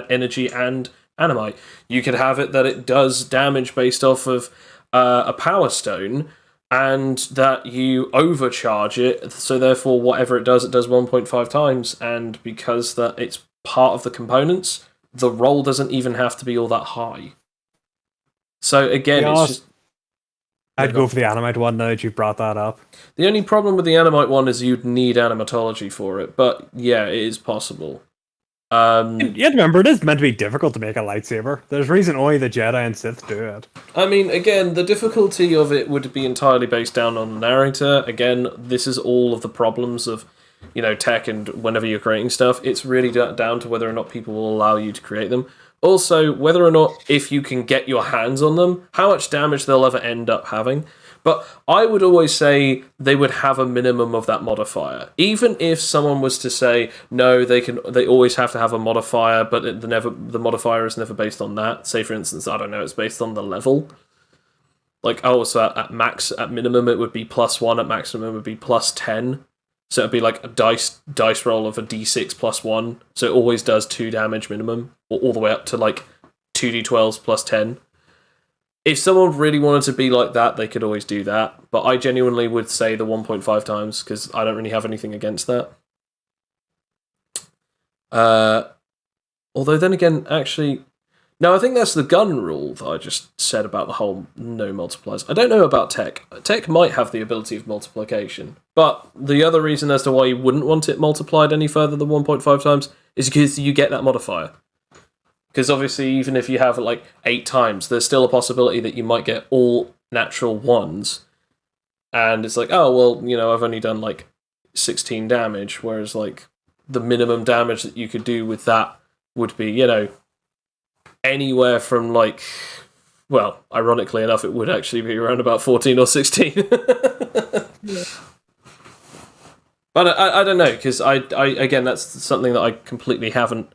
energy and animite. You could have it that it does damage based off of a power stone, and that you overcharge it, so therefore whatever it does 1.5 times, and because that it's part of the components, the roll doesn't even have to be all that high. So again, it's just... I'd go for the Animite one now that you brought that up. The only problem with the Animite one is you'd need animatology for it, but yeah, it is possible. You have to remember, it is meant to be difficult to make a lightsaber. There's a reason only the Jedi and Sith do it. I mean, again, the difficulty of it would be entirely based down on the narrator. Again, this is all of the problems of, tech, and whenever you're creating stuff, it's really down to whether or not people will allow you to create them. Also, whether or not, if you can get your hands on them, how much damage they'll ever end up having. But I would always say they would have a minimum of that modifier. Even if someone was to say no, they always have to have a modifier, but the modifier is never based on that. Say for instance, I don't know, it's based on the level. Like, so at minimum it would be +1, at maximum it would be +10. So it'd be like a dice roll of a d6 +1. So it always does 2 damage minimum, or all the way up to like 2d12s +10. If someone really wanted to be like that, they could always do that. But I genuinely would say the 1.5 times, because I don't really have anything against that. Although then again, actually... No, I think that's the gun rule that I just said about the whole no multipliers. I don't know about tech. Tech might have the ability of multiplication. But the other reason as to why you wouldn't want it multiplied any further than 1.5 times is because you get that modifier. Because obviously, even if you have it like 8 times, there's still a possibility that you might get all natural 1s. And it's like, oh, well, you know, I've only done like 16 damage, whereas like the minimum damage that you could do with that would be, you know, anywhere from like, well, ironically enough, it would actually be around about 14 or 16. Yeah. But I don't know, because I again, that's something that I completely haven't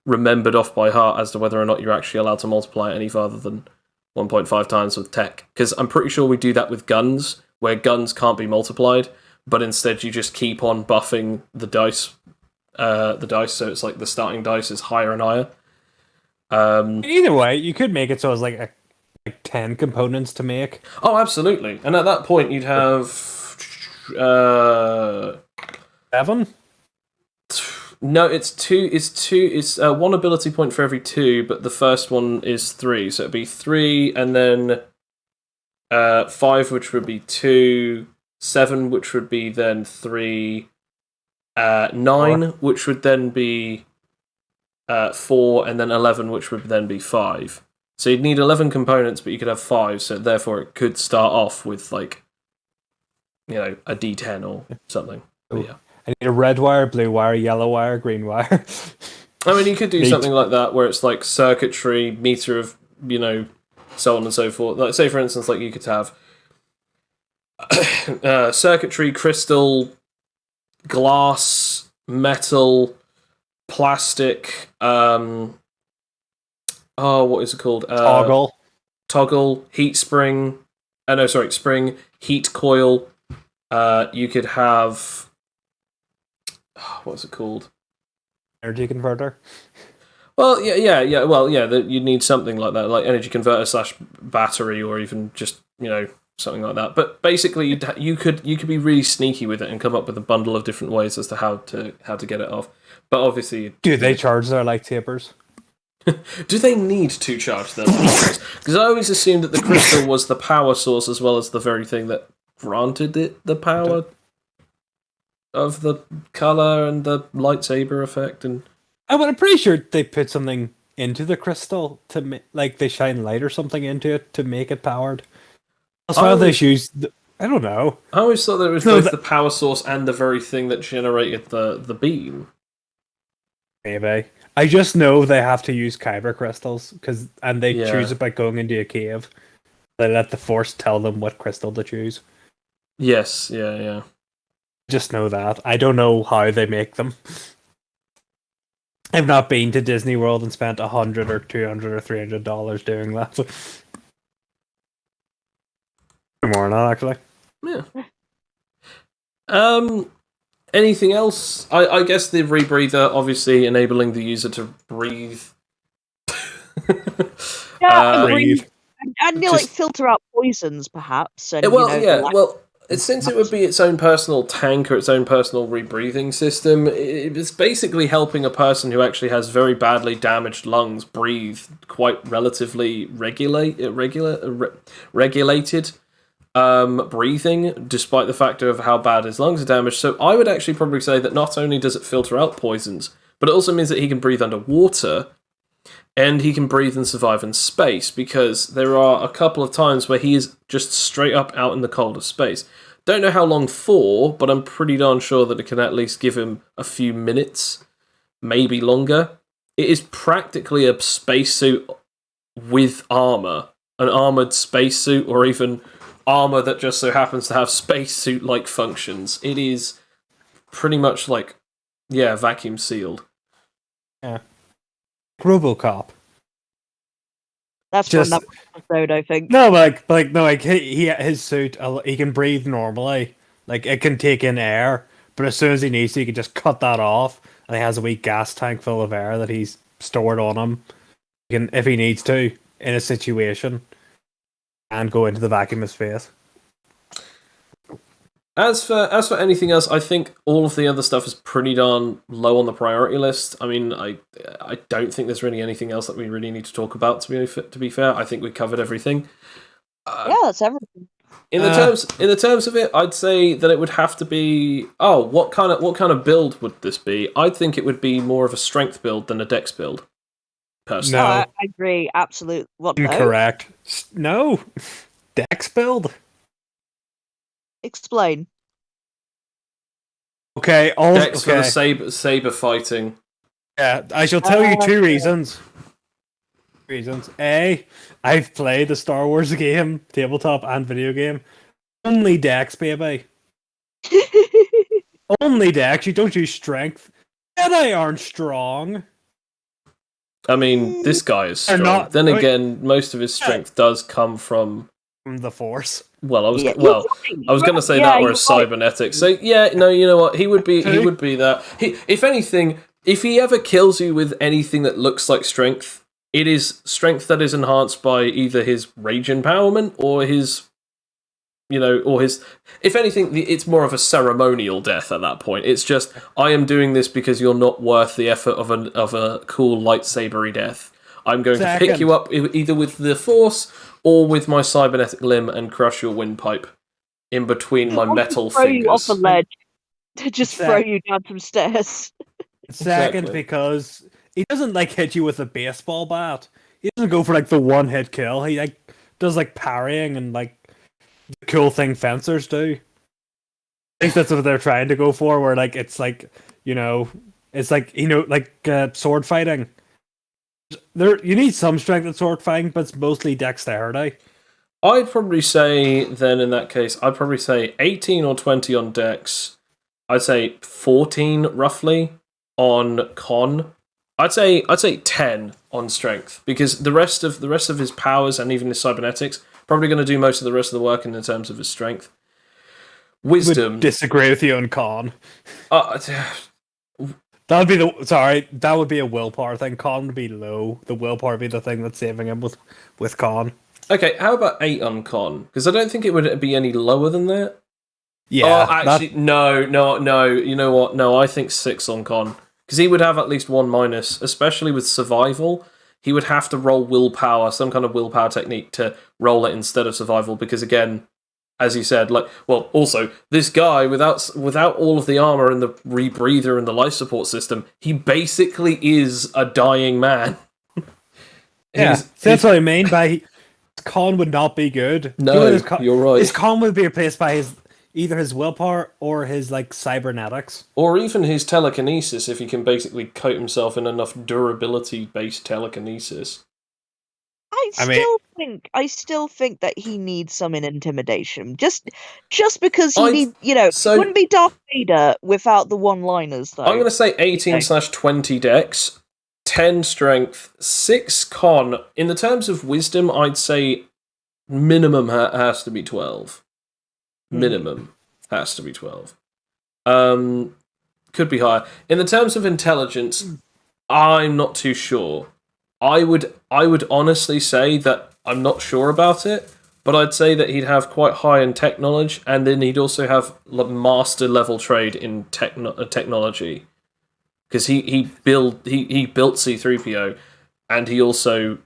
remembered off by heart as to whether or not you're actually allowed to multiply it any further than 1.5 times with tech. Because I'm pretty sure we do that with guns, where guns can't be multiplied, but instead you just keep on buffing the dice, so it's like the starting dice is higher and higher. Either way, you could make it so it's like 10 components to make. Oh, absolutely. And at that point, you'd have 7. No, it's 2. It's 1 ability point for every 2, but the first one is 3, so it'd be 3, and then 5, which would be 2, 7, which would be then 3, 9, which would then be 4, and then 11, which would then be 5. So you'd need 11 components, but you could have 5, so therefore it could start off with, like, you know, a D10 or something. But yeah. I need a red wire, blue wire, yellow wire, green wire. I mean, you could do something like that, where it's like circuitry, meter of, you know, so on and so forth. Like, say, for instance, like you could have circuitry, crystal, glass, metal, plastic, what is it called? Toggle, heat spring. Spring, heat coil. You could have... what's it called? Energy converter. Well, yeah. You'd need something like that, like energy converter / battery, or even just, you know, something like that. But basically, you could be really sneaky with it and come up with a bundle of different ways as to how to get it off. But obviously, do they charge their lightsabers? Do they need to charge their lightsabers? Because I always assumed that the crystal was the power source as well as the very thing that granted it the power of the color and the lightsaber effect. And I'm pretty sure they put something into the crystal to like they shine light or something into it to make it powered. As well, they use. I don't know. I always thought that it was both the power source and the very thing that generated the beam. Maybe. I just know they have to use kyber crystals and they choose it by going into a cave. They let the Force tell them what crystal to choose. Yes, yeah. Just know that. I don't know how they make them. I've not been to Disney World and spent $100 or $200 or $300 doing that. More than that, actually. Yeah. Anything else? I guess the rebreather, obviously enabling the user to breathe. Breathe. And like filter out poisons, perhaps. And, since it would be its own personal tank or its own personal rebreathing system, it's basically helping a person who actually has very badly damaged lungs breathe quite relatively regulated breathing, despite the fact of how bad his lungs are damaged. So I would actually probably say that not only does it filter out poisons, but it also means that he can breathe underwater, and he can breathe and survive in space, because there are a couple of times where he is just straight up out in the cold of space. Don't know how long for, but I'm pretty darn sure that it can at least give him a few minutes, maybe longer. It is practically a spacesuit with armor, an armored spacesuit, or even armor that just so happens to have spacesuit-like functions. It is pretty much like, vacuum sealed. Yeah. RoboCop. That's from that episode, I think. No, his suit, he can breathe normally. Like, it can take in air, but as soon as he needs to, he can just cut that off, and he has a wee gas tank full of air that he's stored on him. He can, if he needs to, in a situation, and go into the vacuum of space. As for anything else, I think all of the other stuff is pretty darn low on the priority list. I mean, I don't think there's really anything else that we really need to talk about. To be fair, I think we covered everything. That's everything. In the terms of it, I'd say that it would have to be. Oh, what kind of build would this be? I'd think it would be more of a strength build than a dex build. Personally, No, I agree. Absolute. What? Incorrect. No, dex build. Explain. Okay, Dex for the saber fighting. Yeah, I shall tell you two reasons. A, I've played the Star Wars game, tabletop and video game. Only Dex, baby. Only Dex. You don't use strength. Jedi aren't strong. I mean, this guy is strong. Then again, most of his strength does come from the Force. Well, I was going to say that or cybernetics. So you know what? He would be that. If anything, if he ever kills you with anything that looks like strength, it is strength that is enhanced by either his rage empowerment or his. If anything, it's more of a ceremonial death at that point. It's just, I am doing this because you're not worth the effort of a cool lightsabery death. I'm going to pick you up either with the Force or with my cybernetic limb and crush your windpipe in between my metal throw fingers. You off a ledge to just throw you down some stairs. Second, because he doesn't hit you with a baseball bat. He doesn't go for the one hit kill. He does parrying and the cool thing fencers do. I think that's what they're trying to go for. Where it's sword fighting. You need some strength in sword fighting, but it's mostly dexterity. I'd probably say then in that case, 18 or 20 on dex. I'd say 14 roughly on con. I'd say 10 on strength because the rest of his powers and even his cybernetics probably going to do most of the rest of the work in terms of his strength. Wisdom. Would disagree with you on con. That would be a willpower thing. Con would be low. The willpower would be the thing that's saving him with con. Okay, how about 8 on con? Because I don't think it would be any lower than that. Yeah. Oh, actually, no. You know what? No, I think 6 on con. Because he would have at least 1 minus, especially with survival. He would have to roll willpower, some kind of willpower technique to roll it instead of survival. Because again, as you said, also, this guy, without all of the armor and the rebreather and the life support system, he basically is a dying man. That's what I mean by his con would not be good. No, you're right. His con would be replaced by either his willpower or his cybernetics. Or even his telekinesis, if he can basically coat himself in enough durability-based telekinesis. I still think that he needs some intimidation. Just because he wouldn't be Darth Vader without the one-liners, though. I'm going to say 18/20 dex, 10 strength, 6 con. In the terms of wisdom, I'd say minimum has to be 12. Minimum has to be 12. Could be higher. In the terms of intelligence, I'm not too sure. I would honestly say that I'm not sure about it, but I'd say that he'd have quite high in tech knowledge, and then he'd also have master level trade in technology, because he built C-3PO, and he also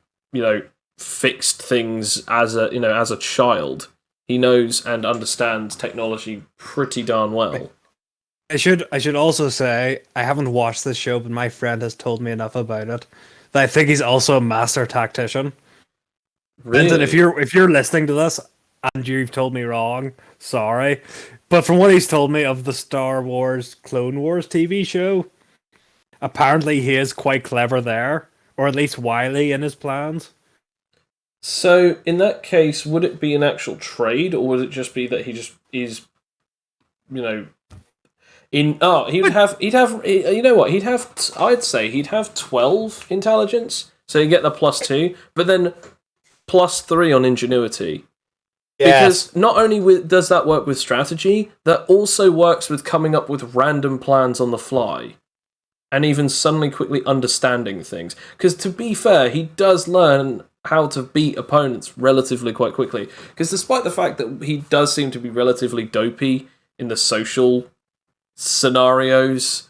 fixed things as a child. He knows and understands technology pretty darn well. I should also say I haven't watched this show, but my friend has told me enough about it that I think he's also a master tactician. Really? And if you're listening to this and you've told me wrong, sorry. But from what he's told me of the Star Wars Clone Wars TV show, apparently he is quite clever there, or at least wily in his plans. So in that case, would it be an actual trade, or would it just be that he just is, you know, you know what, I'd say he'd have 12 intelligence, so you get the +2, but then +3 on ingenuity. Yes. Because not only does that work with strategy, that also works with coming up with random plans on the fly. And even suddenly quickly understanding things. Because to be fair, he does learn how to beat opponents relatively quite quickly. Because despite the fact that he does seem to be relatively dopey in the social scenarios,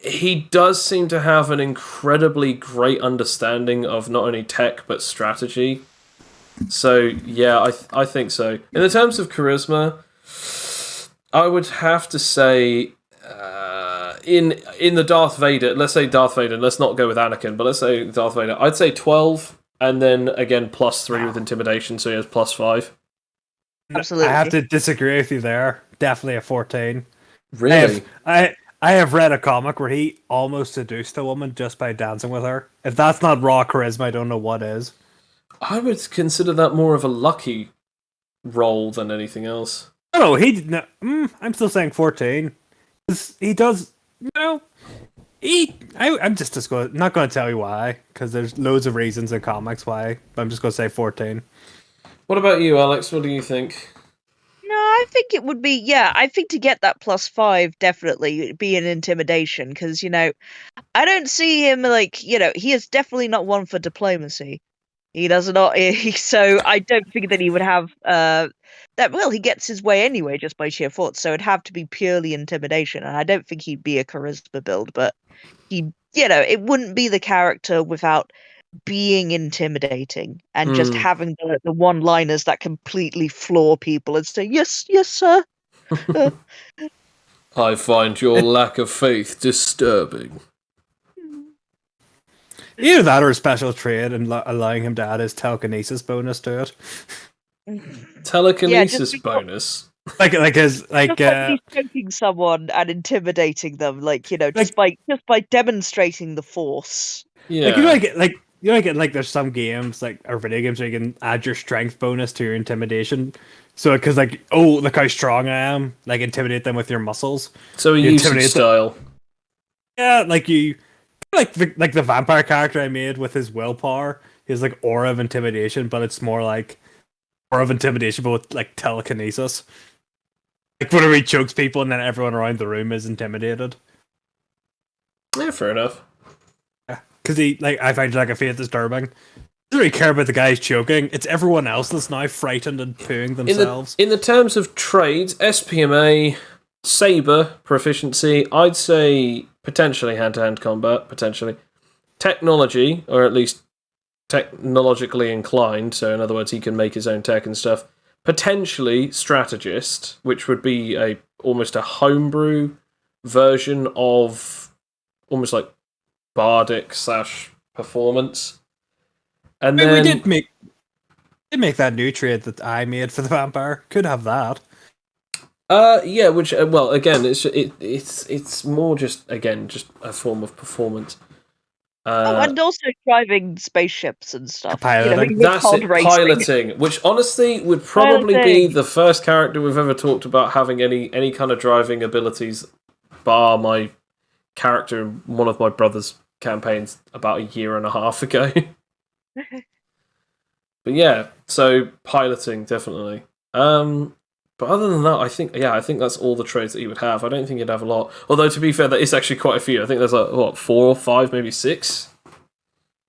he does seem to have an incredibly great understanding of not only tech but strategy. So yeah, I think so. In the terms of charisma, I would have to say in the Darth Vader, let's say Darth Vader, let's not go with Anakin, but let's say Darth Vader, I'd say 12, and then again +3 with intimidation, so he has +5. Absolutely. I have to disagree with you there. Definitely a 14. Really? I have read a comic where he almost seduced a woman just by dancing with her. If that's not raw charisma, I don't know what is. I would consider that more of a lucky roll than anything else. No, he didn't. I'm still saying 14. He does, I'm just not going to tell you why, because there's loads of reasons in comics why, but I'm just going to say 14. What about you, Alex? What do you think? No, I think it would be, I think to get that +5, definitely, it'd be an intimidation, because, I don't see him, he is definitely not one for diplomacy. He does not, so I don't think that he would have, he gets his way anyway, just by sheer force, so it'd have to be purely intimidation, and I don't think he'd be a charisma build, but it wouldn't be the character without being intimidating and just having the one-liners that completely floor people and say, yes, sir. I find your lack of faith disturbing. Either that or a special trade and allowing him to add his telekinesis bonus to it. Telekinesis bonus? Like he's choking someone and intimidating them, just by demonstrating the force. Yeah. There's some games, or video games, where you can add your strength bonus to your intimidation. So, because, look how strong I am, intimidate them with your muscles. So a usage style. Yeah, the vampire character I made with his willpower, his, aura of intimidation, but it's more like aura of intimidation, but with, telekinesis. Whenever he chokes people and then everyone around the room is intimidated. Yeah, fair enough. Because I find it faith disturbing. He doesn't really care about the guys choking. It's everyone else that's now frightened and pooing themselves. In the terms of trades, SPMA, Saber proficiency, I'd say potentially hand-to-hand combat, potentially. Technology, or at least technologically inclined, so in other words, he can make his own tech and stuff. Potentially strategist, which would be almost a homebrew version of almost like bardic / performance. And then we did make that new trade that I made for the vampire. Could have that. Yeah, which again, it's more just a form of performance. And also driving spaceships and stuff. Piloting. That's it, piloting, which honestly would probably be the first character we've ever talked about having any kind of driving abilities, bar my character in one of my brother's campaigns about a year and a half ago. But yeah, so piloting, definitely. But other than that, I think that's all the trades that he would have. I don't think he'd have a lot. Although, to be fair, there is actually quite a few. I think there's 4 or 5, maybe 6?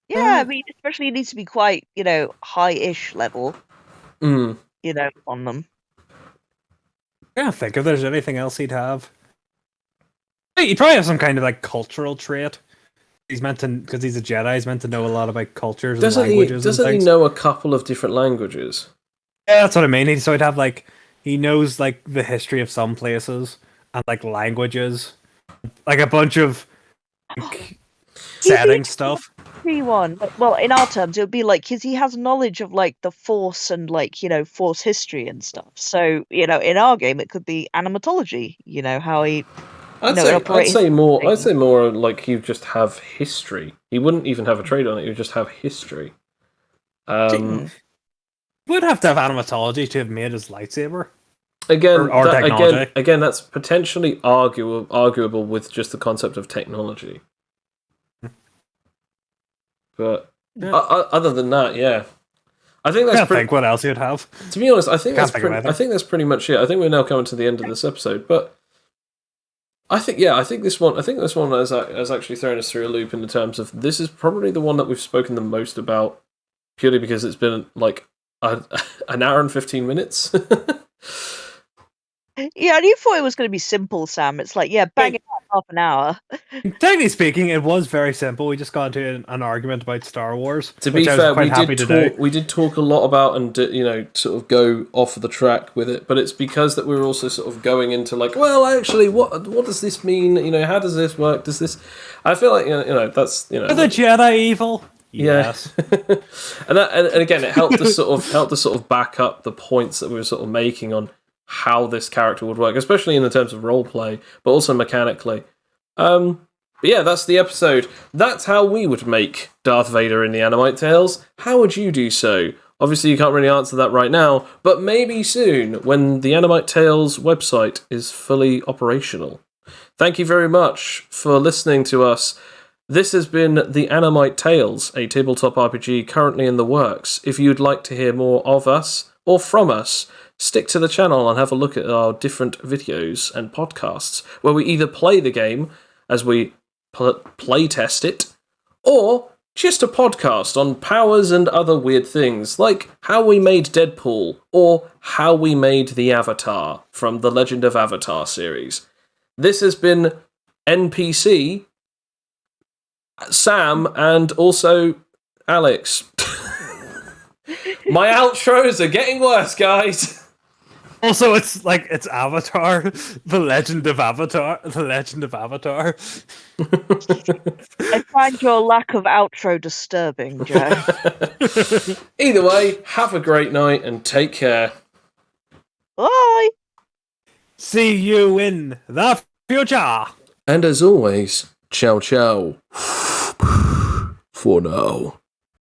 Yeah, I mean, especially it needs to be quite, high-ish level, on them. I can't think if there's anything else he'd have. He'd probably have some kind of, cultural trait. He's meant to, because he's a Jedi, he's meant to know a lot about cultures and languages. Doesn't he know a couple of different languages? Yeah, that's what I mean. So he'd have, he knows the history of some places and languages, a bunch of setting stuff. One, well, in our terms, it would be because he has knowledge of the Force and Force history and stuff. So in our game, it could be animatology. How he. I'd say more you just have history. He wouldn't even have a trade on it. He would just have history. Would have to have animatology to have made his lightsaber. Again, that's potentially arguable with just the concept of technology. But other than that, yeah, I think that's. Think what else you'd have. To be honest, I think that's pretty much it. I think we're now coming to the end of this episode, but I think this one has actually thrown us through a loop in the terms of this is probably the one that we've spoken the most about, purely because it's been like an hour and 15 minutes. Yeah, and you thought it was going to be simple, Sam. It's like, bang it out half an hour. Technically speaking, it was very simple. We just got into an argument about Star Wars. To be fair, we did talk a lot about and sort of go off the track with it, but it's because that we were also sort of going into like, well, actually, what does this mean? How does this work? Does this? I feel like that's Are the Jedi evil? Yes. and again, it helped to sort of back up the points that we were sort of making on how this character would work, especially in the terms of roleplay, but also mechanically. But yeah, that's the episode. That's how we would make Darth Vader in the AnimiteTales. How would you do so? Obviously, you can't really answer that right now, but maybe soon, when the AnimiteTales website is fully operational. Thank you very much for listening to us. This has been the AnimiteTales, a tabletop RPG currently in the works. If you'd like to hear more of us, or from us, stick to the channel and have a look at our different videos and podcasts, where we either play the game as we play test it, or just a podcast on powers and other weird things, like how we made Deadpool, or how we made the Avatar from the Legend of Avatar series. This has been NPC, Sam, and also Alex. My outros are getting worse, guys. Also, it's Avatar, the Legend of Avatar. I find your lack of outro disturbing, Joe. Either way, have a great night and take care. Bye. See you in the future. And as always, ciao ciao. For now.